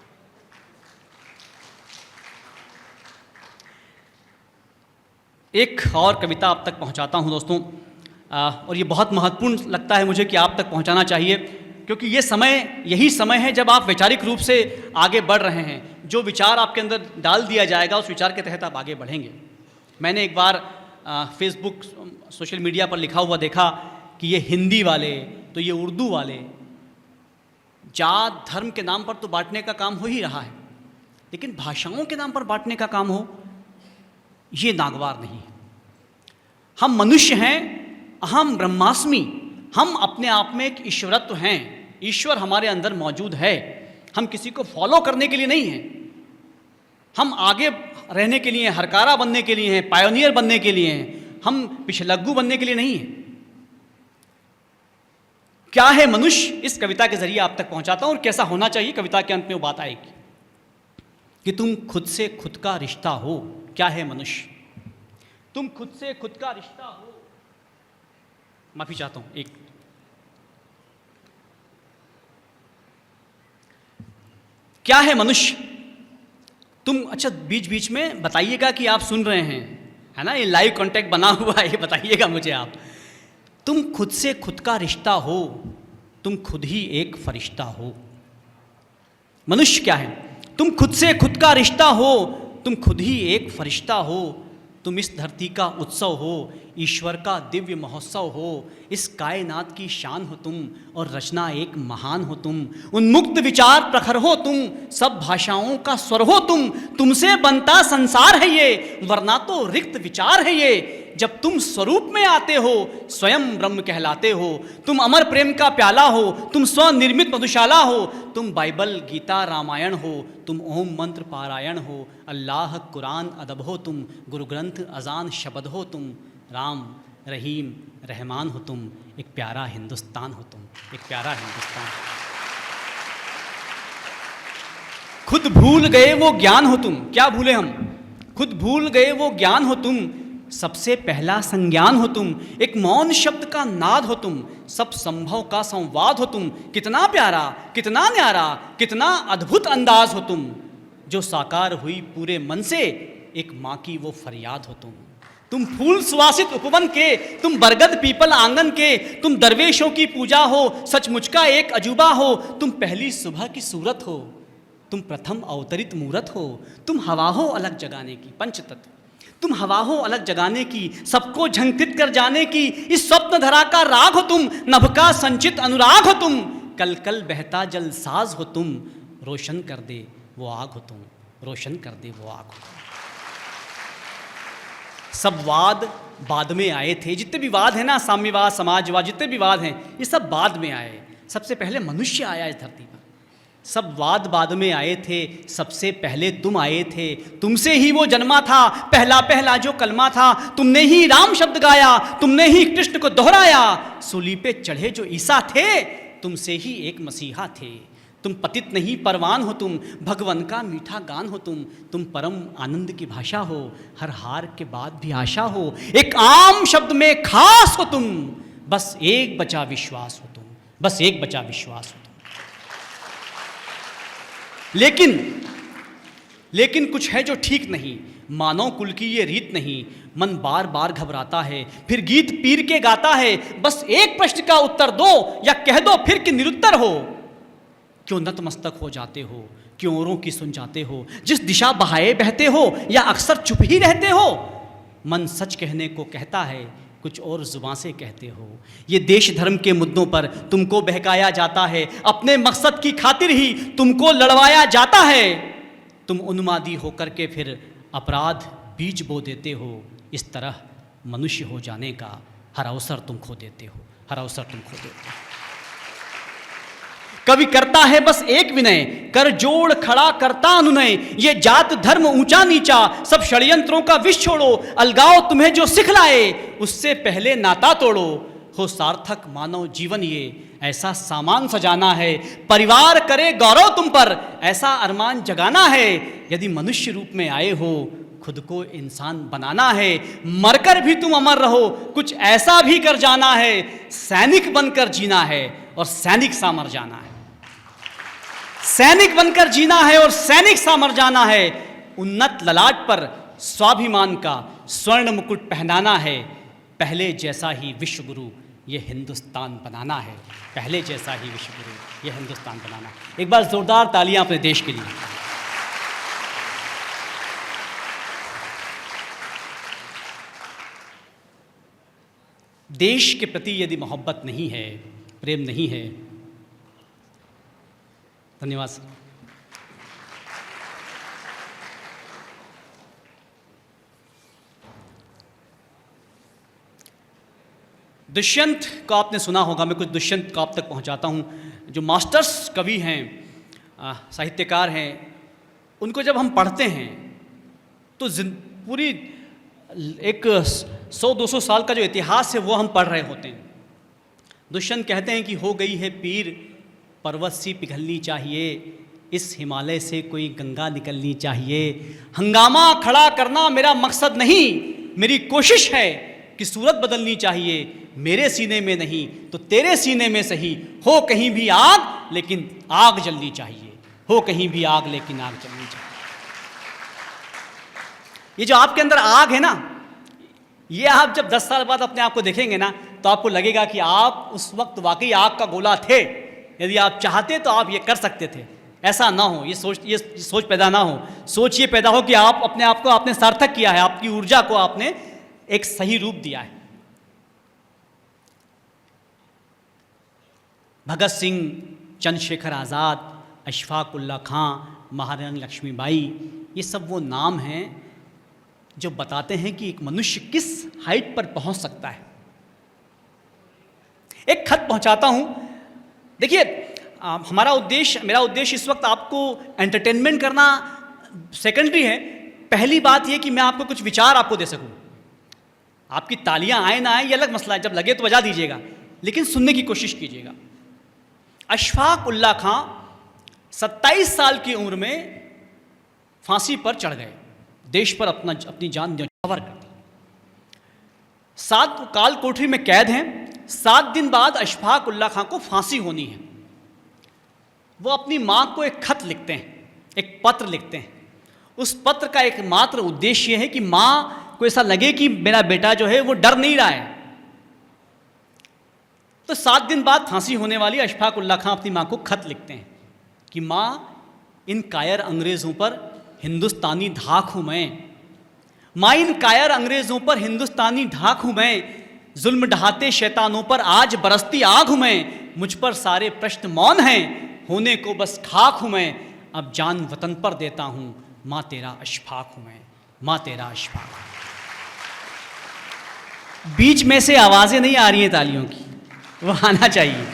एक और कविता आप तक पहुंचाता हूं दोस्तों, और ये बहुत महत्वपूर्ण लगता है मुझे कि आप तक पहुंचाना चाहिए, क्योंकि ये समय, यही समय है जब आप वैचारिक रूप से आगे बढ़ रहे हैं। जो विचार आपके अंदर डाल दिया जाएगा, उस विचार के तहत आप आगे बढ़ेंगे। मैंने एक बार फेसबुक, सोशल मीडिया पर लिखा हुआ देखा कि ये हिंदी वाले, तो ये उर्दू वाले, जात धर्म के नाम पर तो बांटने का काम हो ही रहा है, लेकिन भाषाओं के नाम पर बांटने का काम हो, ये नागवार नहीं है। हम मनुष्य हैं, अहम ब्रह्मास्मि, हम अपने आप में एक ईश्वरत्व हैं, ईश्वर हमारे अंदर मौजूद है। हम किसी को फॉलो करने के लिए नहीं हैं, हम आगे रहने के लिए, हरकारा बनने के लिए हैं, पायोनियर बनने के लिए हैं, हम पिछलग्गू बनने के लिए नहीं हैं। क्या है मनुष्य, इस कविता के जरिए आप तक पहुंचाता हूं, और कैसा होना चाहिए, कविता के अंत में वो बात आएगी कि तुम खुद से खुद का रिश्ता हो। क्या है मनुष्य, तुम खुद से खुद का रिश्ता हो। माफी चाहता हूं, एक क्या है मनुष्य, तुम, अच्छा बीच बीच में बताइएगा कि आप सुन रहे हैं, है ना, ये लाइव कांटेक्ट बना हुआ है, ये बताइएगा मुझे आप। तुम खुद से खुद का रिश्ता हो, तुम खुद ही एक फरिश्ता हो। मनुष्य क्या है, तुम खुद से खुद का रिश्ता हो, तुम खुद ही एक फरिश्ता हो, तुम इस धरती का उत्सव हो, ईश्वर का दिव्य महोत्सव हो, इस कायनात की शान हो तुम और रचना एक महान हो तुम, उन्मुक्त विचार प्रखर हो तुम, सब भाषाओं का स्वर हो तुमसे बनता संसार है ये, वरना तो रिक्त विचार है ये। जब तुम स्वरूप में आते हो स्वयं ब्रह्म कहलाते हो, तुम अमर प्रेम का प्याला हो, तुम स्वनिर्मित मधुशाला हो, तुम बाइबल गीता रामायण हो, तुम ओम मंत्र पारायण हो, अल्लाह कुरान अदब हो तुम, गुरु ग्रंथ अजान शब्द हो तुम, राम रहीम रहमान हो तुम, एक प्यारा हिंदुस्तान हो तुम, एक प्यारा हिंदुस्तान। खुद भूल गए वो ज्ञान हो तुम, क्या भूले हम, खुद भूल गए वो ज्ञान हो तुम, सबसे पहला संज्ञान हो तुम, एक मौन शब्द का नाद हो तुम, सब संभव का संवाद हो तुम, कितना प्यारा कितना न्यारा कितना अद्भुत अंदाज हो तुम, जो साकार हुई पूरे मन से एक माँ की वो फरियाद हो तुम फूल सुवासित उपवन के, तुम बरगद पीपल आंगन के, तुम दरवेशों की पूजा हो, सचमुच का एक अजूबा हो, तुम पहली सुबह की सूरत हो, तुम प्रथम अवतरित मूरत हो, तुम हवा हो अलग जगाने की, पंचतत्व, तुम हवा हो अलग जगाने की, सबको झंकृत कर जाने की, इस स्वप्न धरा का राग हो तुम, नभ का संचित अनुराग हो तुम, कल कल बहता जल साज हो तुम, रोशन कर दे वो आग हो तुम, रोशन कर दे वो आग हो तुम। सब वाद बाद में आए थे, जितने भी वाद हैं ना, साम्यवाद समाजवाद जितने भी वाद हैं ये सब बाद में आए, सबसे पहले मनुष्य आया इस धरती पर, सब वाद बाद में आए थे, सबसे पहले तुम आए थे, तुमसे ही वो जन्मा था पहला पहला जो कलमा था, तुमने ही राम शब्द गाया, तुमने ही कृष्ण को दोहराया, सूली पे चढ़े जो ईसा थे तुमसे ही एक मसीहा थे, तुम पतित नहीं परवान हो तुम, भगवन का मीठा गान हो तुम परम आनंद की भाषा हो, हर हार के बाद भी आशा हो, एक आम शब्द में खास हो तुम, बस एक बचा विश्वास हो तुम, बस एक बचा विश्वास हो तुम। लेकिन कुछ है जो ठीक नहीं, मानव कुल की ये रीत नहीं, मन बार बार घबराता है फिर गीत पीर के गाता है, बस एक प्रश्न का उत्तर दो या कह दो फिर कि निरुत्तर हो, क्यों नतमस्तक हो जाते हो, क्यों औरों की सुन जाते हो, जिस दिशा बहाए बहते हो या अक्सर चुप ही रहते हो, मन सच कहने को कहता है कुछ और जुबान से कहते हो, ये देश धर्म के मुद्दों पर तुमको बहकाया जाता है, अपने मकसद की खातिर ही तुमको लड़वाया जाता है, तुम उन्मादी होकर के फिर अपराध बीज बो देते हो, इस तरह मनुष्य हो जाने का हर अवसर तुम खो देते हो, हर अवसर तुम खो देते हो। कवि करता है बस एक विनय, कर जोड़ खड़ा करता अनुनय, ये जात धर्म ऊंचा नीचा सब षड्यंत्रों का विष छोड़ो, अलगाव तुम्हें जो सिखलाए उससे पहले नाता तोड़ो, हो सार्थक मानव जीवन ये ऐसा सामान सजाना है, परिवार करे गौरव तुम पर ऐसा अरमान जगाना है, यदि मनुष्य रूप में आए हो खुद को इंसान बनाना है, मरकर भी तुम अमर रहो कुछ ऐसा भी कर जाना है, सैनिक बनकर जीना है और सैनिक सा मर जाना है, सैनिक बनकर जीना है और सैनिक सा मर जाना है, उन्नत ललाट पर स्वाभिमान का स्वर्ण मुकुट पहनाना है, पहले जैसा ही विश्वगुरु ये हिंदुस्तान बनाना है, पहले जैसा ही विश्वगुरु ये हिंदुस्तान बनाना है। एक बार जोरदार तालियां अपने देश के लिए। देश के प्रति यदि मोहब्बत नहीं है, प्रेम नहीं है, धन्यवाद सर। दुष्यंत को आपने सुना होगा, मैं कुछ दुष्यंत को आप तक पहुंचाता हूं, जो मास्टर्स कवि हैं, साहित्यकार हैं, उनको जब हम पढ़ते हैं तो पूरी एक 100-200 साल का जो इतिहास है वो हम पढ़ रहे होते हैं। दुष्यंत कहते हैं कि हो गई है पीर पर्वत सी पिघलनी चाहिए, इस हिमालय से कोई गंगा निकलनी चाहिए, हंगामा खड़ा करना मेरा मकसद नहीं, मेरी कोशिश है कि सूरत बदलनी चाहिए, मेरे सीने में नहीं तो तेरे सीने में सही, हो कहीं भी आग लेकिन आग जलनी चाहिए, हो कहीं भी आग लेकिन आग जलनी चाहिए। ये जो आपके अंदर आग है ना, ये आप जब 10 साल बाद अपने आप को देखेंगे ना तो आपको लगेगा कि आप उस वक्त वाकई आग का गोला थे, यदि आप चाहते तो आप ये कर सकते थे, ऐसा ना हो, ये सोच पैदा ना हो। सोच ये पैदा हो कि आप अपने आप को आपने सार्थक किया है, आपकी ऊर्जा को आपने एक सही रूप दिया है। भगत सिंह, चंद्रशेखर आज़ाद, अशफाक उल्लाह खां, महारानी लक्ष्मीबाई, ये सब वो नाम हैं जो बताते हैं कि एक मनुष्य किस हाइट पर पहुंच सकता है। एक खत पहुंचाता हूं। देखिए, मेरा उद्देश्य इस वक्त आपको एंटरटेनमेंट करना सेकेंडरी है। पहली बात यह कि मैं आपको कुछ विचार आपको दे सकूं। आपकी तालियां आए ना आए ये अलग मसला है, जब लगे तो बजा दीजिएगा, लेकिन सुनने की कोशिश कीजिएगा। अशफाक उल्लाह खां 27 साल की उम्र में फांसी पर चढ़ गए, देश पर अपनी जान न्यौछावर कर दी। 7 काल कोठरी में कैद हैं। 7 दिन बाद अशफाक उल्लाह खां को फांसी होनी है। वो अपनी मां को एक खत लिखते हैं, एक पत्र लिखते हैं। उस पत्र का एकमात्र उद्देश्य है कि मां को ऐसा लगे कि मेरा बेटा जो है वो डर नहीं रहा है। तो 7 दिन बाद फांसी होने वाली अशफाक उल्लाह खां अपनी मां को खत लिखते हैं कि मां, इन कायर अंग्रेजों पर हिंदुस्तानी धाक हूं मैं। मां, इन कायर अंग्रेजों पर हिंदुस्तानी धाक हूं मैं। जुल्म ढहाते शैतानों पर आज बरसती आग हूं मैं। मुझ पर सारे प्रश्न मौन हैं, होने को बस खाक हूं मैं। अब जान वतन पर देता हूं, मां तेरा अशफाक हूं मैं, मां तेरा अशफाक। बीच में से आवाजें नहीं आ रही हैं तालियों की, वो आना चाहिए।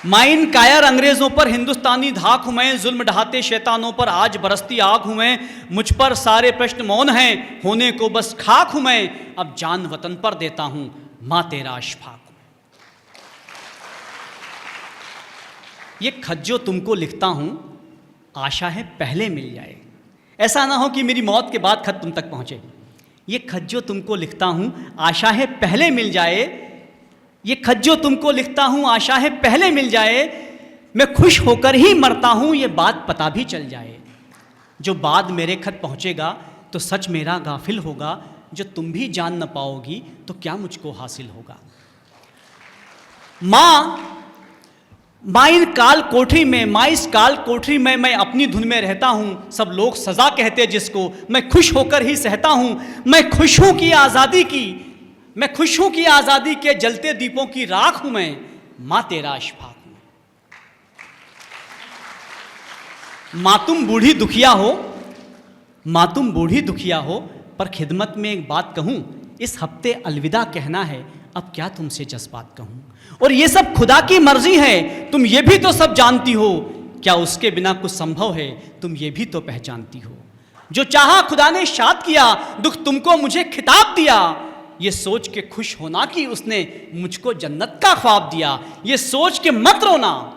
मां, इन कायर अंग्रेजों पर हिंदुस्तानी धाक हूं मैं। जुल्म ढहाते शैतानों पर आज बरसती आग हूं मैं। मुझ पर सारे प्रश्न मौन हैं, होने को बस खाक हूं मैं। अब जान वतन पर देता हूं, मां तेरा अशफाक हूं। ये खत जो तुमको लिखता हूं, आशा है पहले मिल जाए। ऐसा ना हो कि मेरी मौत के बाद खत तुम तक पहुंचे। ये खत जो तुमको लिखता हूं, आशा है पहले मिल जाए। ये खत जो तुमको लिखता हूं, आशा है पहले मिल जाए। मैं खुश होकर ही मरता हूं, ये बात पता भी चल जाए। जो बाद मेरे खत पहुंचेगा तो सच मेरा गाफिल होगा। जो तुम भी जान न पाओगी तो क्या मुझको हासिल होगा। मां, इन काल कोठरी में, मां इस काल कोठरी में मैं अपनी धुन में रहता हूं। सब लोग सजा कहते जिसको, मैं खुश होकर ही सहता हूं। मैं खुश हूं कि आज़ादी की, मैं खुश हूं कि आज़ादी के जलते दीपों की राख हूं मैं। मां तेरा अशफाक हूं। मां तुम बूढ़ी दुखिया हो, मां तुम बूढ़ी दुखिया हो, पर खिदमत में एक बात कहूं। इस हफ्ते अलविदा कहना है, अब क्या तुमसे जज्बात कहूं। और ये सब खुदा की मर्जी है, तुम ये भी तो सब जानती हो। क्या उसके बिना कुछ संभव है, तुम ये भी तो पहचानती हो। जो चाहा खुदा ने शाद किया, दुख तुमको मुझे खिताब दिया। ये सोच के खुश होना कि उसने मुझको जन्नत का ख्वाब दिया। ये सोच के मत रोना,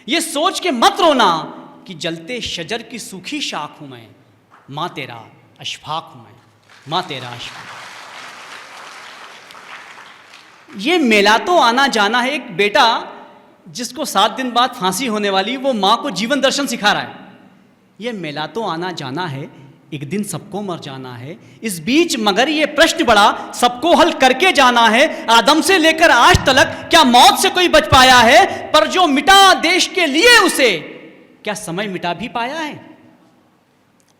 ये सोच के मत रोना कि जलते शजर की सूखी शाख हूं मैं। मां तेरा अशफाक हूं मैं, मां तेरा अशफाक। ये मेला तो आना जाना है। एक बेटा जिसको 7 दिन बाद फांसी होने वाली, वो मां को जीवन दर्शन सिखा रहा है। ये मेला तो आना जाना है, एक दिन सबको मर जाना है। इस बीच मगर ये प्रश्न बड़ा, सबको हल करके जाना है। आदम से लेकर आज तलक क्या मौत से कोई बच पाया है। पर जो मिटा देश के लिए उसे, क्या समय मिटा भी पाया है।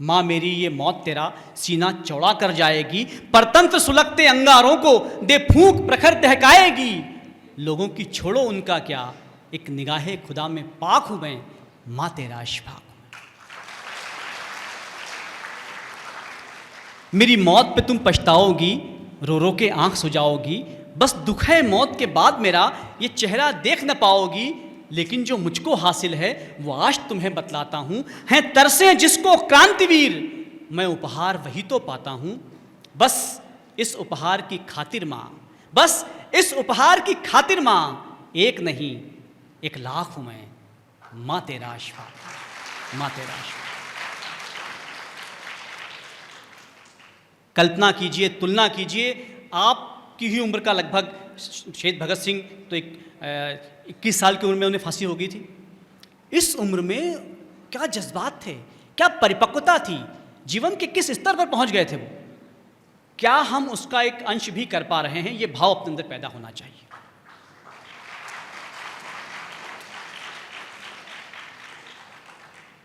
मां मेरी ये मौत तेरा सीना चौड़ा कर जाएगी। परतंत्र सुलगते अंगारों को दे फूंक प्रखर दहकाएगी। लोगों की छोड़ो उनका क्या, एक निगाहे खुदा में पाक हूं मैं। मां तेरा अशफाक हूं। मेरी मौत पे तुम पछताओगी, रो रो के आंख सुजाओगी। बस दुख है मौत के बाद मेरा, ये चेहरा देख न पाओगी। लेकिन जो मुझको हासिल है वो आज तुम्हें बतलाता हूं। हैं तरसे जिसको क्रांतिवीर, मैं उपहार वही तो पाता हूं। बस इस उपहार की खातिर मां, बस इस उपहार की खातिर मां, एक नहीं 1 लाख हूं मैं। मां तेरा अशफाक, मां तेरा अशफाक। कल्पना कीजिए, तुलना कीजिए, आपकी ही उम्र का लगभग शहीद भगत सिंह तो 21 साल की उम्र में उन्हें फांसी हो गई थी। इस उम्र में क्या जज्बात थे, क्या परिपक्वता थी, जीवन के किस स्तर पर पहुंच गए थे वो। क्या हम उसका एक अंश भी कर पा रहे हैं, ये भाव अपने अंदर पैदा होना चाहिए।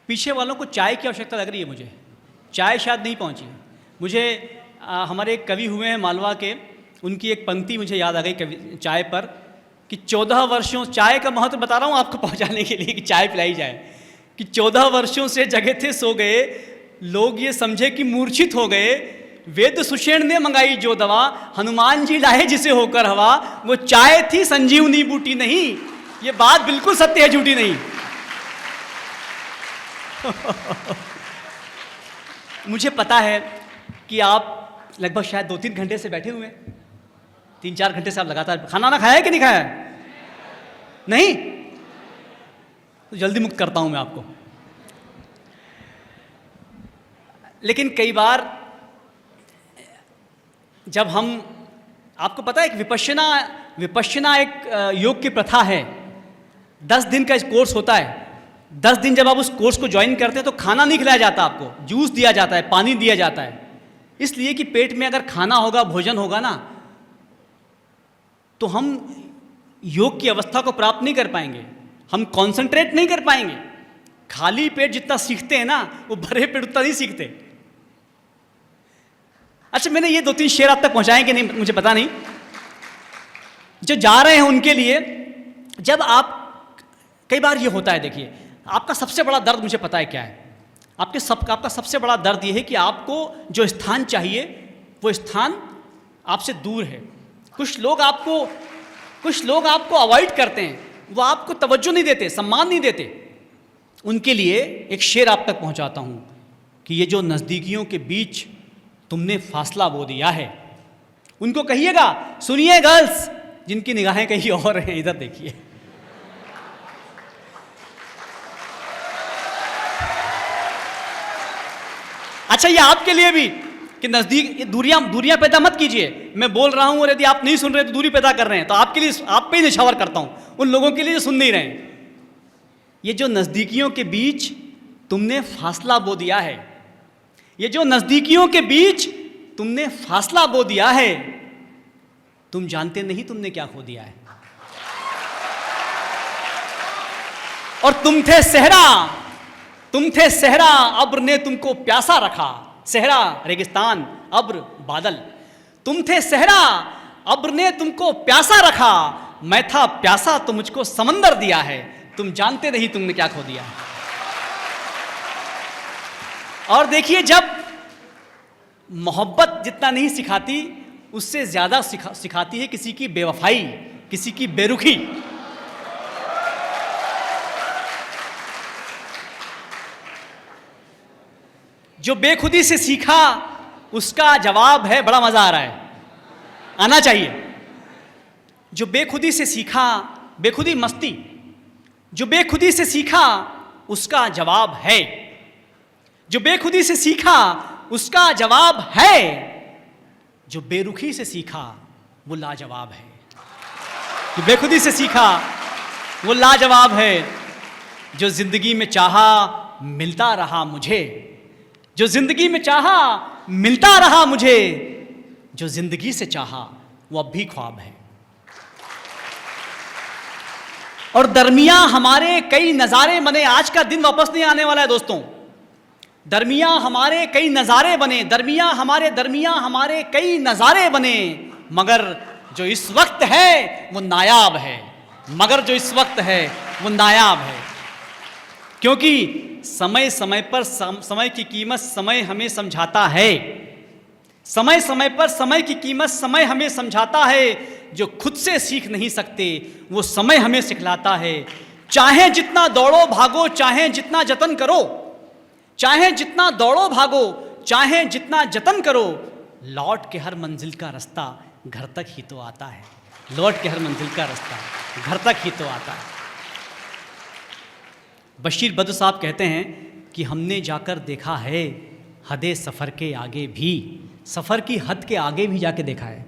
पीछे वालों को चाय की आवश्यकता लग रही है मुझे, चाय शायद नहीं पहुंची मुझे। हमारे एक कवि हुए हैं मालवा के, उनकी एक पंक्ति मुझे याद आ गई कवि चाय पर, कि 14 वर्षों, चाय का महत्व बता रहा हूँ आपको पहुँचाने के लिए कि चाय पिलाई जाए, कि 14 वर्षों से जगे थे सो गए, लोग ये समझे कि मूर्छित हो गए, वेद सुषेण ने मंगाई जो दवा, हनुमान जी लाए जिसे होकर हवा, वो चाय थी संजीवनी बूटी नहीं। ये बात बिल्कुल सत्य है, झूठी नहीं। मुझे पता है कि आप लगभग शायद 2-3 घंटे से बैठे हुए हैं, 3-4 घंटे से आप लगातार खाना ना खाया है कि नहीं खाया है? नहीं तो जल्दी मुक्त करता हूं मैं आपको। लेकिन कई बार जब हम, आपको पता है एक विपश्यना एक योग की प्रथा है, 10 दिन का इस कोर्स होता है। 10 दिन जब आप उस कोर्स को ज्वाइन करते हैं तो खाना नहीं खिलाया जाता आपको, जूस दिया जाता है, पानी दिया जाता है, इसलिए कि पेट में अगर खाना होगा, भोजन होगा ना, तो हम योग की अवस्था को प्राप्त नहीं कर पाएंगे, हम कंसंट्रेट नहीं कर पाएंगे। खाली पेट जितना सीखते हैं ना, वो भरे पेट उतना नहीं सीखते। अच्छा, मैंने ये 2-3 शेर आप तक पहुंचाए कि नहीं मुझे पता नहीं, जो जा रहे हैं उनके लिए। जब आप, कई बार ये होता है, देखिए आपका सबसे बड़ा दर्द मुझे पता है क्या है, आपका सबसे बड़ा दर्द ये है कि आपको जो स्थान चाहिए वो स्थान आपसे दूर है। कुछ लोग आपको अवॉइड करते हैं, वो आपको तवज्जो नहीं देते, सम्मान नहीं देते। उनके लिए एक शेर आप तक पहुंचाता हूं कि ये जो नज़दीकियों के बीच तुमने फासला बो दिया है, उनको कहिएगा, सुनिए गर्ल्स जिनकी निगाहें कहीं और हैं, इधर देखिए। अच्छा, ये आपके लिए भी कि नजदीक, दूरियां पैदा मत कीजिए। मैं बोल रहा हूं और यदि आप नहीं सुन रहे तो दूरी पैदा कर रहे हैं, तो आपके लिए, आप पे ही निछावर करता हूं, उन लोगों के लिए जो सुन नहीं रहे हैं। ये जो नजदीकियों के बीच तुमने फासला बो दिया है, ये जो नजदीकियों के बीच तुमने फासला बो दिया है, तुम जानते नहीं तुमने क्या खो दिया है। और तुम थे सहरा, अब्र ने तुमको प्यासा रखा। सहरा रेगिस्तान, अब्र बादल। तुम थे सहरा, अब्र ने तुमको प्यासा रखा, मैं था प्यासा तो मुझको समंदर दिया है, तुम जानते नहीं तुमने क्या खो दिया है। और देखिए, जब मोहब्बत जितना नहीं सिखाती, उससे ज्यादा सिखाती है किसी की बेवफाई, किसी की बेरुखी। जो बेखुदी से सीखा उसका जवाब है, बड़ा मजा आ रहा है, आना चाहिए। जो बेखुदी से सीखा, बेखुदी मस्ती, जो बेखुदी से सीखा उसका जवाब है, जो बेखुदी से सीखा उसका जवाब है, जो बेरुखी से सीखा वो लाजवाब है। जो बेखुदी से सीखा वो लाजवाब है। जो जिंदगी में चाहा मिलता रहा मुझे, जो जिंदगी में चाहा मिलता रहा मुझे, जो जिंदगी से चाहा वो अब भी ख्वाब है। और दरमियां हमारे कई नज़ारे बने, आज का दिन वापस नहीं आने वाला है दोस्तों। दरमियां हमारे कई नज़ारे बने, दरमियां हमारे कई नज़ारे बने, मगर जो इस वक्त है वो नायाब है, मगर जो इस वक्त है वो नायाब है। क्योंकि समय समय पर समय की कीमत समय हमें समझाता है, समय समय पर समय की कीमत समय हमें समझाता है। जो खुद से सीख नहीं सकते वो समय हमें सिखलाता है। चाहे जितना दौड़ो भागो, चाहे जितना जतन करो, चाहे जितना दौड़ो भागो, चाहे जितना जतन करो, लौट के हर मंजिल का रास्ता घर तक ही तो आता है। लौट के हर मंजिल का रास्ता घर तक ही तो आता है। बशीर बद्र साहब कहते हैं कि हमने जाकर देखा है हदे सफ़र के आगे भी, सफ़र की हद के आगे भी जाके देखा है।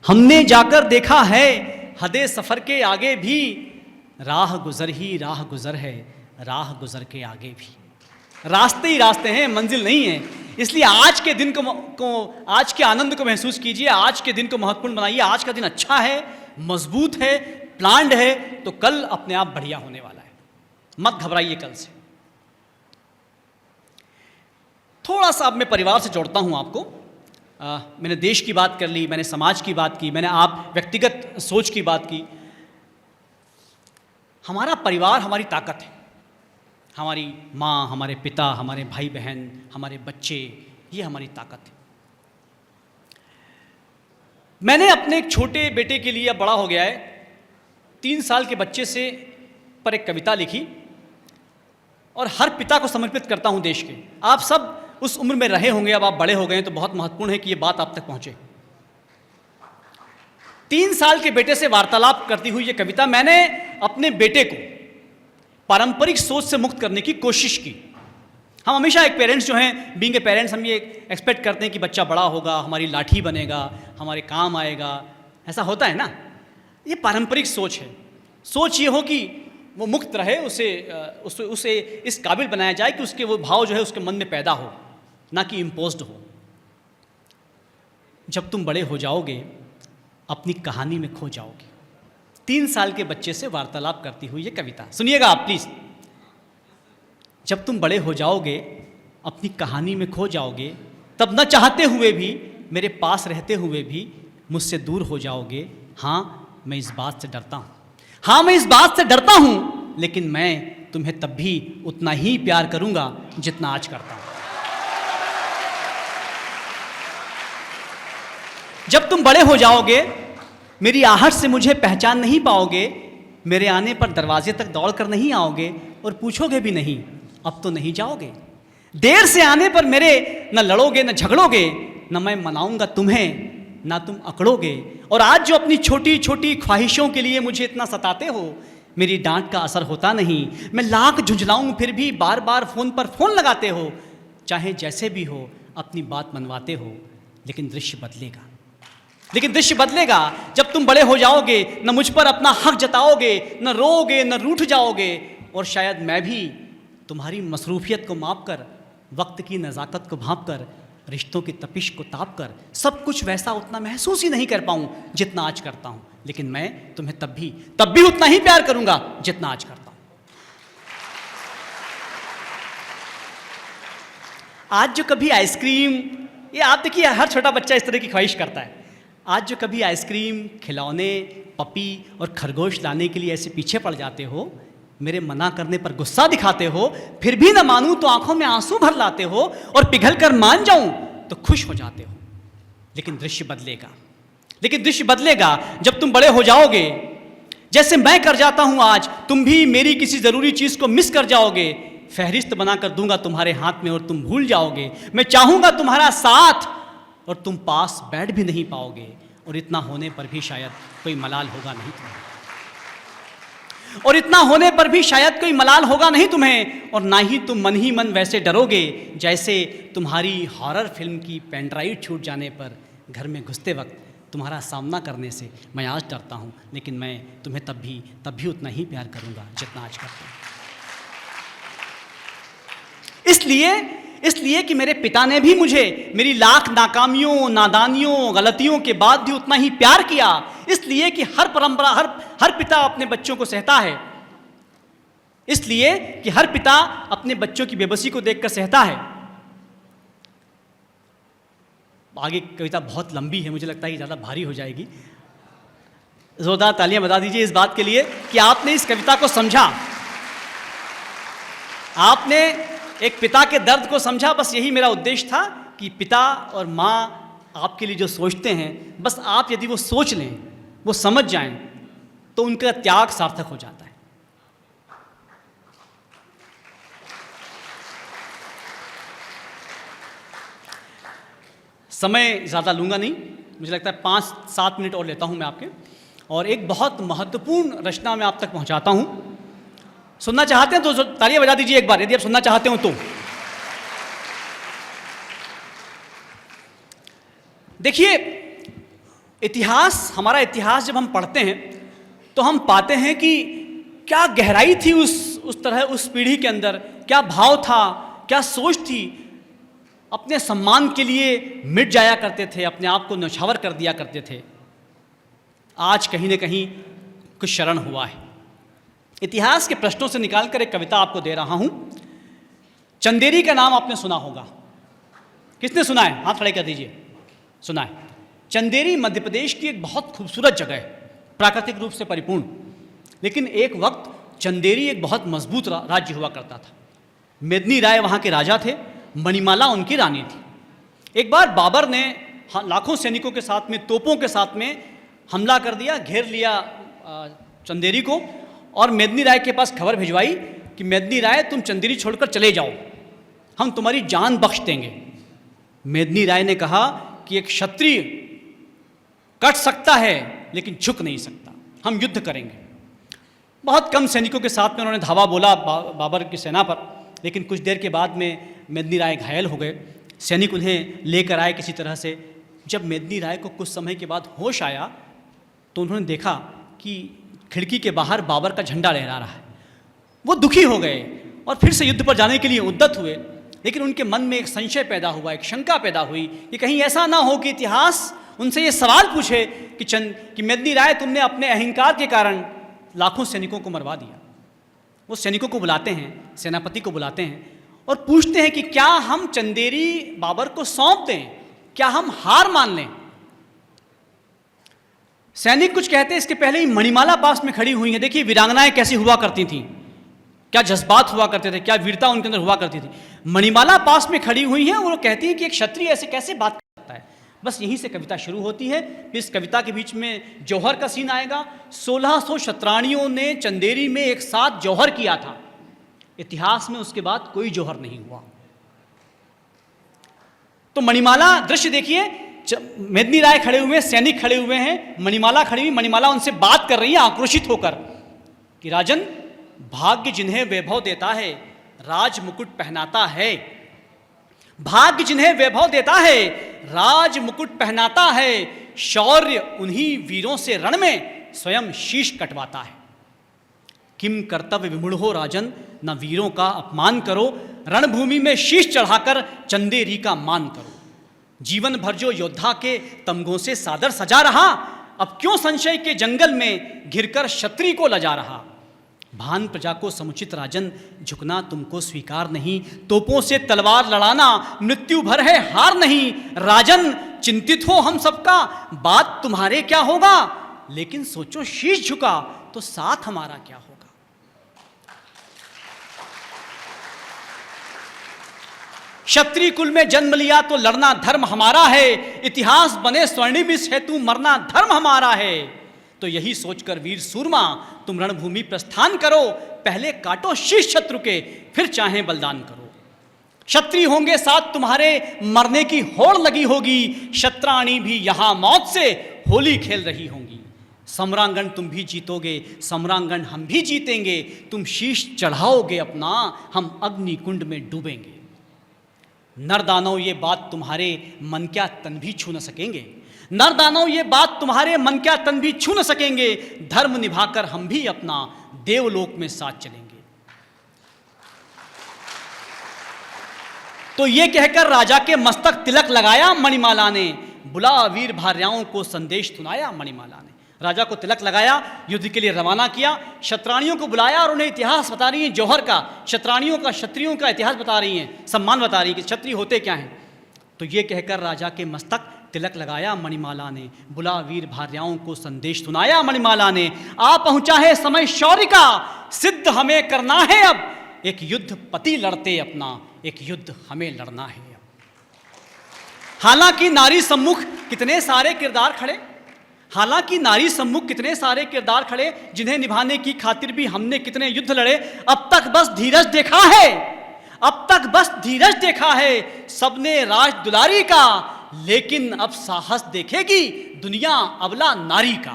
हमने जाकर देखा है हदे सफ़र के आगे भी, राह गुज़र ही राह गुज़र है, राह गुज़र के आगे भी। रास्ते ही रास्ते हैं, मंजिल नहीं है। इसलिए आज के दिन को आज के आनंद को महसूस कीजिए, आज के दिन को महत्वपूर्ण बनाइए। आज का दिन अच्छा है, मजबूत है, प्लान्ड है, तो कल अपने आप बढ़िया होने वाला है। मत घबराइए कल से। थोड़ा सा अब मैं परिवार से जोड़ता हूँ आपको। मैंने देश की बात कर ली, मैंने समाज की बात की, मैंने आप व्यक्तिगत सोच की बात की। हमारा परिवार हमारी ताकत है। हमारी माँ, हमारे पिता, हमारे भाई बहन, हमारे बच्चे, ये हमारी ताकत है। मैंने अपने एक छोटे बेटे के लिए, अब बड़ा हो गया है, 3 साल के बच्चे से पर एक कविता लिखी और हर पिता को समर्पित करता हूँ देश के। आप सब उस उम्र में रहे होंगे, अब आप बड़े हो गए हैं, तो बहुत महत्वपूर्ण है कि ये बात आप तक पहुँचे। 3 साल के बेटे से वार्तालाप करती हुई ये कविता मैंने अपने बेटे को पारंपरिक सोच से मुक्त करने की कोशिश की। हम हमेशा एक पेरेंट्स जो हैं, बीइंग ए पेरेंट्स, हम ये एक्सपेक्ट करते हैं कि बच्चा बड़ा होगा, हमारी लाठी बनेगा, हमारे काम आएगा, ऐसा होता है ना। ये पारंपरिक सोच है। सोच ये हो कि वो मुक्त रहे, उसे इस काबिल बनाया जाए कि उसके वो भाव जो है उसके मन में पैदा हो, ना कि इम्पोज्ड हो। जब तुम बड़े हो जाओगे अपनी कहानी में खो जाओगे। 3 साल के बच्चे से वार्तालाप करती हुई ये कविता सुनिएगा आप प्लीज। जब तुम बड़े हो जाओगे अपनी कहानी में खो जाओगे, तब न चाहते हुए भी, मेरे पास रहते हुए भी मुझसे दूर हो जाओगे। हाँ मैं इस बात से डरता हूँ, हाँ मैं इस बात से डरता हूँ, लेकिन मैं तुम्हें तब भी उतना ही प्यार करूँगा जितना आज करता हूँ। जब तुम बड़े हो जाओगे मेरी आहट से मुझे पहचान नहीं पाओगे, मेरे आने पर दरवाजे तक दौड़ कर नहीं आओगे और पूछोगे भी नहीं अब तो नहीं जाओगे। देर से आने पर मेरे न लड़ोगे न झगड़ोगे, न मैं मनाऊंगा तुम्हें ना तुम अकड़ोगे। और आज जो अपनी छोटी छोटी ख्वाहिशों के लिए मुझे इतना सताते हो, मेरी डांट का असर होता नहीं। मैं लाख झुंझलाऊं फिर भी बार बार फोन पर फोन लगाते हो। चाहे जैसे भी हो अपनी बात मनवाते हो, लेकिन दृश्य बदलेगा, लेकिन दृश्य बदलेगा जब तुम बड़े हो जाओगे। न मुझ पर अपना हक जताओगे, न रोओगे, न रूठ जाओगे। और शायद मैं भी तुम्हारी मसरूफियत को माप कर, वक्त की नज़ाकत को भांप कर, रिश्तों की तपिश को ताप कर सब कुछ वैसा उतना महसूस ही नहीं कर पाऊँ जितना आज करता हूँ। लेकिन मैं तुम्हें तब भी उतना ही प्यार करूँगा जितना आज करता हूँ। आज जो कभी आइसक्रीम, ये आप देखिए हर छोटा बच्चा इस तरह की ख्वाहिश करता है। आज जो कभी आइसक्रीम, खिलौने, पपी और खरगोश लाने के लिए ऐसे पीछे पड़ जाते हो, मेरे मना करने पर गुस्सा दिखाते हो, फिर भी न मानूं तो आंखों में आंसू भर लाते हो, और पिघल कर मान जाऊं तो खुश हो जाते हो। लेकिन दृश्य बदलेगा, लेकिन दृश्य बदलेगा जब तुम बड़े हो जाओगे। जैसे मैं कर जाता हूं आज, तुम भी मेरी किसी ज़रूरी चीज़ को मिस कर जाओगे। फहरिस्त बनाकर दूंगा तुम्हारे हाथ में और तुम भूल जाओगे। मैं चाहूँगा तुम्हारा साथ और तुम पास बैठ भी नहीं पाओगे। और इतना होने पर भी शायद कोई मलाल होगा नहीं तुम्हें, और इतना होने पर भी शायद कोई मलाल होगा नहीं तुम्हें। और ना ही तुम मन ही मन वैसे डरोगे जैसे तुम्हारी हॉरर फिल्म की पेन ड्राइव छूट जाने पर घर में घुसते वक्त तुम्हारा सामना करने से मैं आज डरता हूँ। लेकिन मैं तुम्हें तब भी उतना ही प्यार करूँगा जितना आज करता हूँ। इसलिए कि मेरे पिता ने भी मुझे मेरी लाख नाकामियों, नादानियों, गलतियों के बाद भी उतना ही प्यार किया। इसलिए कि हर पिता अपने बच्चों को सहता है। इसलिए कि हर पिता अपने बच्चों की बेबसी को देखकर सहता है। आगे कविता बहुत लंबी है, मुझे लगता है कि ज़्यादा भारी हो जाएगी। जोरदार तालियां बजा दीजिए इस बात के लिए कि आपने इस कविता को समझा, आपने एक पिता के दर्द को समझा। बस यही मेरा उद्देश्य था कि पिता और माँ आपके लिए जो सोचते हैं, बस आप यदि वो सोच लें, वो समझ जाएं, तो उनका त्याग सार्थक हो जाता है। समय ज़्यादा लूँगा नहीं, मुझे लगता है 5-7 मिनट और लेता हूँ मैं आपके, और एक बहुत महत्वपूर्ण रचना मैं आप तक पहुँचाता हूँ। सुनना चाहते हैं तो तालियां बजा दीजिए एक बार, यदि आप सुनना चाहते हो तो। देखिए, हमारा इतिहास जब हम पढ़ते हैं तो हम पाते हैं कि क्या गहराई थी उस पीढ़ी के अंदर, क्या भाव था, क्या सोच थी। अपने सम्मान के लिए मिट जाया करते थे, अपने आप को न्यौछावर कर दिया करते थे। आज कहीं न कहीं कुछ शरण हुआ है। इतिहास के प्रश्नों से निकालकर एक कविता आपको दे रहा हूं। चंदेरी का नाम आपने सुना होगा। किसने सुना है? हाथ खड़े कर दीजिए। सुना है। चंदेरी मध्य प्रदेश की एक बहुत खूबसूरत जगह है, प्राकृतिक रूप से परिपूर्ण। लेकिन एक वक्त चंदेरी एक बहुत मजबूत राज्य हुआ करता था। मेदिनी राय वहाँ के राजा थे, मणिमाला उनकी रानी थी। एक बार बाबर ने लाखों सैनिकों के साथ में, तोपों के साथ में हमला कर दिया, घेर लिया चंदेरी को, और मेदिनी राय के पास खबर भिजवाई कि मेदिनी राय तुम चंदेरी छोड़कर चले जाओ, हम तुम्हारी जान बख्श देंगे। मेदिनी राय ने कहा कि एक क्षत्रिय कट सकता है लेकिन झुक नहीं सकता, हम युद्ध करेंगे। बहुत कम सैनिकों के साथ में उन्होंने धावा बोला बाबर की सेना पर, लेकिन कुछ देर के बाद में मेदिनी राय घायल हो गए। सैनिक उन्हें लेकर आए किसी तरह से। जब मेदिनी राय को कुछ समय के बाद होश आया तो उन्होंने देखा कि खिड़की के बाहर बाबर का झंडा लहरा रहा है। वो दुखी हो गए और फिर से युद्ध पर जाने के लिए उद्यत हुए। लेकिन उनके मन में एक संशय पैदा हुआ, एक शंका पैदा हुई कि कहीं ऐसा ना हो कि इतिहास उनसे ये सवाल पूछे कि मेदिनी राय तुमने अपने अहंकार के कारण लाखों सैनिकों को मरवा दिया। वो सैनिकों को बुलाते हैं, सेनापति को बुलाते हैं और पूछते हैं कि क्या हम चंदेरी बाबर को सौंप दें, क्या हम हार मान लें? सैनिक कुछ कहते हैं इसके पहले ही मणिमाला पास में खड़ी हुई है। देखिए वीरांगनाएं कैसी हुआ करती थीं, क्या जज्बात हुआ करते थे, क्या वीरता उनके अंदर हुआ करती थी। मणिमाला पास में खड़ी हुई हैं और वो कहती हैं कि एक क्षत्रिय ऐसे कैसे बात करता है। बस यहीं से कविता शुरू होती है। फिर इस कविता के बीच में जौहर का सीन आएगा। 1600 क्षत्राणियों ने चंदेरी में एक साथ जौहर किया था। इतिहास में उसके बाद कोई जौहर नहीं हुआ। तो मणिमाला दृश्य देखिए, मेदिनी राय खड़े हुए, सैनिक खड़े हुए हैं, मणिमाला खड़ी हुई। मणिमाला उनसे बात कर रही है आक्रोशित होकर कि राजन, भाग्य जिन्हें वैभव देता है राज मुकुट पहनाता है। भाग्य जिन्हें वैभव देता है राज मुकुट पहनाता है। शौर्य उन्हीं वीरों से रण में स्वयं शीश कटवाता है। किम कर्तव्य विमूढ़ हो राजन, न वीरों का अपमान करो, रणभूमि में शीश चढ़ाकर चंदेरी का मान करो। जीवन भर जो योद्धा के तमगों से सादर सजा रहा, अब क्यों संशय के जंगल में घिरकर क्षत्रिय को लजा रहा। भान प्रजा को समुचित राजन, झुकना तुमको स्वीकार नहीं। तोपों से तलवार लड़ाना मृत्यु भर है, हार नहीं। राजन चिंतित हो हम सबका, बात तुम्हारे क्या होगा, लेकिन सोचो शीश झुका तो साथ हमारा क्या होगा। क्षत्रिय कुल में जन्म लिया तो लड़ना धर्म हमारा है। इतिहास बने स्वर्णिम इस हेतु मरना धर्म हमारा है। तो यही सोचकर वीर सूरमा तुम रणभूमि प्रस्थान करो। पहले काटो शीश शत्रु के, फिर चाहे बलिदान करो। क्षत्रिय होंगे साथ तुम्हारे, मरने की होड़ लगी होगी। क्षत्राणी भी यहां मौत से होली खेल रही होंगी। सम्रांगण तुम भी जीतोगे, सम्रांगण हम भी जीतेंगे। तुम शीश चढ़ाओगे अपना, हम अग्नि कुंड में डूबेंगे। नर दानव ये बात तुम्हारे मन क्या तन भी छू न सकेंगे। नर दानव ये बात तुम्हारे मन क्या तन भी छू न सकेंगे। धर्म निभाकर हम भी अपना देवलोक में साथ चलेंगे। तो ये कहकर राजा के मस्तक तिलक लगाया मणिमाला ने। बुला वीर भार्याओं को संदेश सुनाया मणिमाला ने। राजा को तिलक लगाया, युद्ध के लिए रवाना किया। क्षत्राणियों को बुलाया और उन्हें इतिहास बता रही हैं जौहर का, क्षत्राणियों का, क्षत्रियों का इतिहास बता रही हैं, सम्मान बता रही हैं कि क्षत्रिय होते क्या हैं। तो ये कहकर राजा के मस्तक तिलक लगाया मणिमाला ने। बुला वीर भार्याओं को संदेश सुनाया मणिमाला ने। आ पहुंचा है समय शौर्य का, सिद्ध हमें करना है अब। एक युद्ध पति लड़ते अपना, एक युद्ध हमें लड़ना है अब। हालांकि नारी सम्मुख कितने सारे किरदार खड़े, हालांकि नारी सम्मुख कितने सारे किरदार खड़े, जिन्हें निभाने की खातिर भी हमने कितने युद्ध लड़े। अब तक बस धीरज देखा है, अब तक बस धीरज देखा है सबने राज दुलारी का। लेकिन अब साहस देखेगी दुनिया अबला नारी का।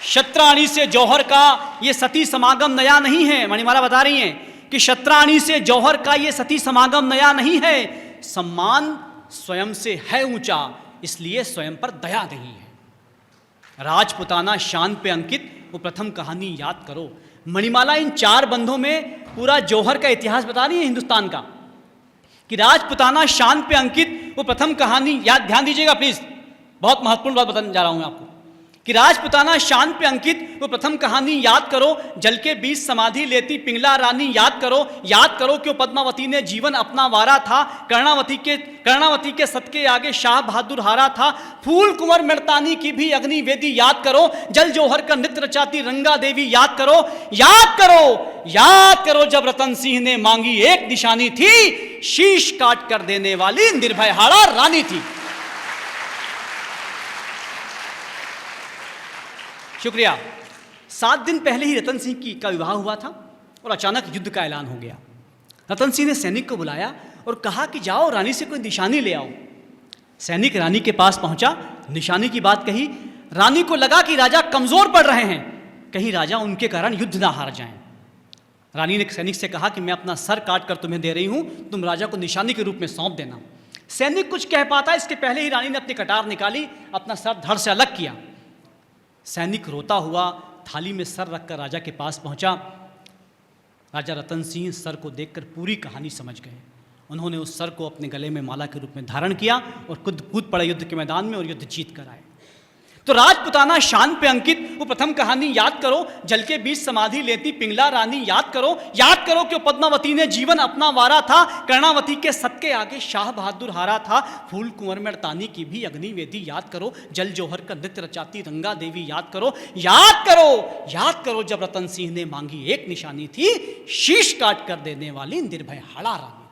क्षत्राणी से जौहर का ये सती समागम नया नहीं है। मणिमाला बता रही हैं कि क्षत्राणी से जौहर का ये सती समागम नया नहीं है। सम्मान स्वयं से है ऊंचा, इसलिए स्वयं पर दया नहीं है। राजपुताना शान पे अंकित वो प्रथम कहानी याद करो। मणिमाला इन 4 बंधों में पूरा जौहर का इतिहास बता रही है हिंदुस्तान का, कि राजपुताना शान पे अंकित वो प्रथम कहानी याद, ध्यान दीजिएगा प्लीज, बहुत महत्वपूर्ण बात बताने जा रहा हूं मैं आपको। कि राजपुताना शान पे अंकित वो प्रथम कहानी याद करो, जल के बीच समाधि लेती पिंगला रानी याद करो कि पद्मावती ने जीवन अपना वारा था, कर्णावती के सदके आगे शाह बहादुर हारा था। फूल कुंवर मृतानी की भी अग्नि वेदी याद करो, जल जौहर का नृत्य रचाती रंगा देवी याद करो जब रतन सिंह ने मांगी एक निशानी थी, शीश काट कर देने वाली निर्भय हाड़ा रानी थी। शुक्रिया। 7 दिन पहले ही रतन सिंह का विवाह हुआ था और अचानक युद्ध का ऐलान हो गया। रतन सिंह ने सैनिक को बुलाया और कहा कि जाओ रानी से कोई निशानी ले आओ। सैनिक रानी के पास पहुंचा, निशानी की बात कही। रानी को लगा कि राजा कमजोर पड़ रहे हैं, कहीं राजा उनके कारण युद्ध ना हार जाएं। रानी ने सैनिक से कहा कि मैं अपना सर काट कर तुम्हें दे रही हूं, तुम राजा को निशानी के रूप में सौंप देना। सैनिक कुछ कह पाता इसके पहले ही रानी ने अपनी कटार निकाली, अपना सर धड़ से अलग किया। सैनिक रोता हुआ थाली में सर रखकर राजा के पास पहुंचा। राजा रतन सिंह सर को देखकर पूरी कहानी समझ गए। उन्होंने उस सर को अपने गले में माला के रूप में धारण किया और खुद कूद पड़े युद्ध के मैदान में और युद्ध जीत कर आए। तो राजपुताना शान पे अंकित वो प्रथम कहानी याद करो, जल के बीच समाधि लेती पिंगला रानी याद करो कि पद्मावती ने जीवन अपना वारा था, कर्णावती के सदके आगे शाह बहादुर हारा था। फूल कुंवर मृतानी की भी अग्नि वेदी याद करो, जल जौहर का नृत्य रचाती रंगा देवी याद करो जब रतन सिंह ने मांगी एक निशानी थी, शीश काट कर देने वाली निर्भय हाड़ा रानी।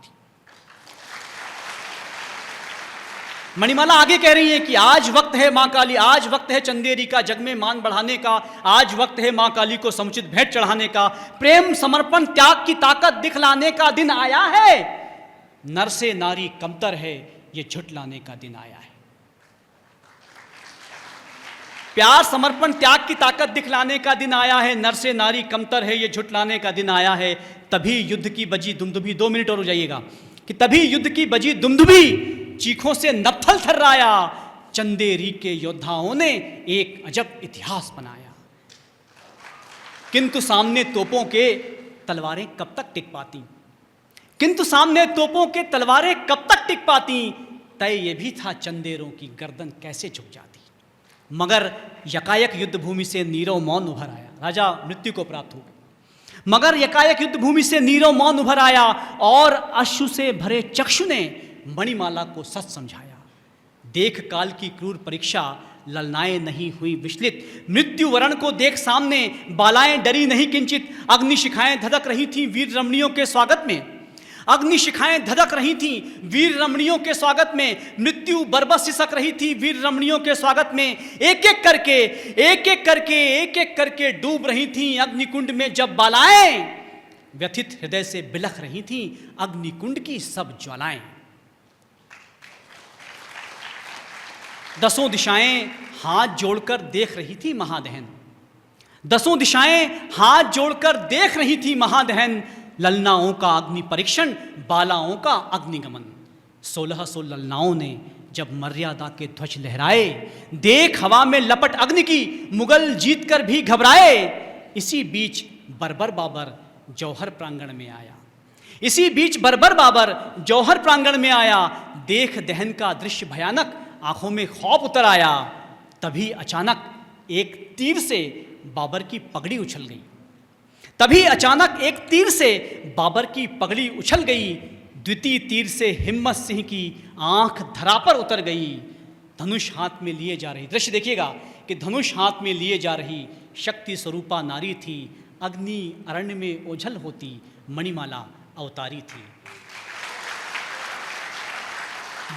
मणिमाला आगे कह रही है कि आज वक्त है मां काली, आज वक्त है चंदेरी का जग में मान बढ़ाने का, आज वक्त है मां काली को समुचित भेंट चढ़ाने का, प्रेम समर्पण त्याग की ताकत दिखलाने का दिन आया है, नर से नारी कमतर है ये झुठलाने का दिन आया है। प्यार समर्पण त्याग की ताकत दिखलाने का दिन आया है, नर से नारी कमतर है ये झुठलाने का दिन आया है। तभी युद्ध की बजी दुमदुभी, 2 मिनट और हो जाइएगा, कि तभी युद्ध की बजी दुमदुभी चीखों से नत्थल थर्राया, चंदेरी के योद्धाओं ने एक अजब इतिहास बनाया। किंतु सामने तोपों के तलवारें कब तक टिक पाती, तय ये भी था चंदेरों की गर्दन कैसे झुक जाती। मगर यकायक युद्ध भूमि से नीरव मौन उभर आया। राजा मृत्यु को प्राप्त हो गए, मगर यकायक युद्ध भूमि से नीरव मौन उभर आया और अश्रु से भरे चक्षु ने मणिमाला को सच समझाया। देख काल की क्रूर परीक्षा, ललनाएं नहीं हुई विचलित, मृत्यु वरण को देख सामने बालाएं डरी नहीं किंचित। अग्निशिखाएं धधक रही थीं वीर रमणियों के स्वागत में, मृत्यु बरबस सिसक रही थी वीर रमणियों के स्वागत में। एक एक करके डूब रही थीं अग्निकुंड में जब बालाएं, व्यथित हृदय से बिलख रही थीं अग्निकुंड की सब ज्वालाएं। दसों दिशाएं हाथ जोड़कर देख रही थी महादहन, ललनाओं का अग्नि परीक्षण, बालाओं का अग्निगमन। 1600 ललनाओं ने जब मर्यादा के ध्वज लहराए, देख हवा में लपट अग्नि की मुगल जीत कर भी घबराए। इसी बीच बर्बर बाबर जौहर प्रांगण में आया, देख दहन का दृश्य भयानक, आंखों में खौफ उतर आया। तभी अचानक एक तीर से बाबर की पगड़ी उछल गई। द्वितीय तीर से हिम्मत सिंह की आंख धरा पर उतर गई। धनुष हाथ में लिए जा रही, दृश्य देखिएगा कि धनुष हाथ में लिए जा रही शक्ति स्वरूपा नारी थी, अग्नि अरण्य में ओझल होती मणिमाला अवतारी थी।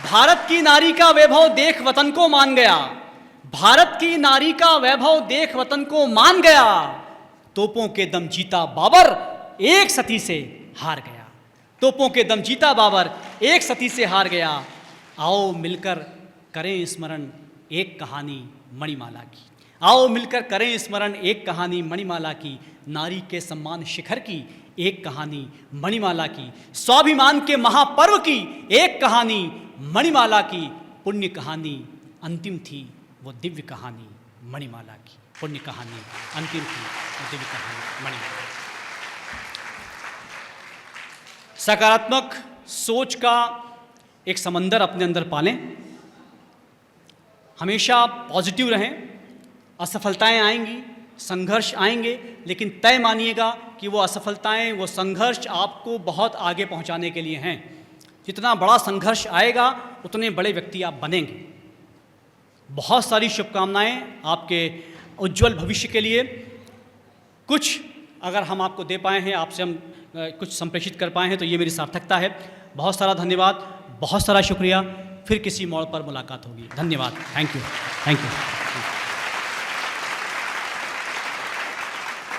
भारत की नारी का वैभव देख वतन को मान गया, तोपों के दम जीता बाबर एक सती से हार गया। आओ मिलकर करें स्मरण एक कहानी मणिमाला की, नारी के सम्मान शिखर की एक कहानी मणिमाला की, स्वाभिमान के महापर्व की एक कहानी मणिमाला की। पुण्य कहानी अंतिम थी वो दिव्य कहानी मणिमाला की, मणिमाला। सकारात्मक सोच का एक समंदर अपने अंदर पालें, हमेशा पॉजिटिव रहें, असफलताएं आएंगी, संघर्ष आएंगे, लेकिन तय मानिएगा कि वो असफलताएं, वो संघर्ष आपको बहुत आगे पहुंचाने के लिए हैं। जितना बड़ा संघर्ष आएगा उतने बड़े व्यक्ति आप बनेंगे। बहुत सारी शुभकामनाएं आपके उज्जवल भविष्य के लिए। कुछ अगर हम आपको दे पाए हैं, आपसे हम कुछ संप्रेषित कर पाए हैं, तो ये मेरी सार्थकता है। बहुत सारा धन्यवाद, बहुत सारा शुक्रिया। फिर किसी मोड़ पर मुलाकात होगी। धन्यवाद। Thank you.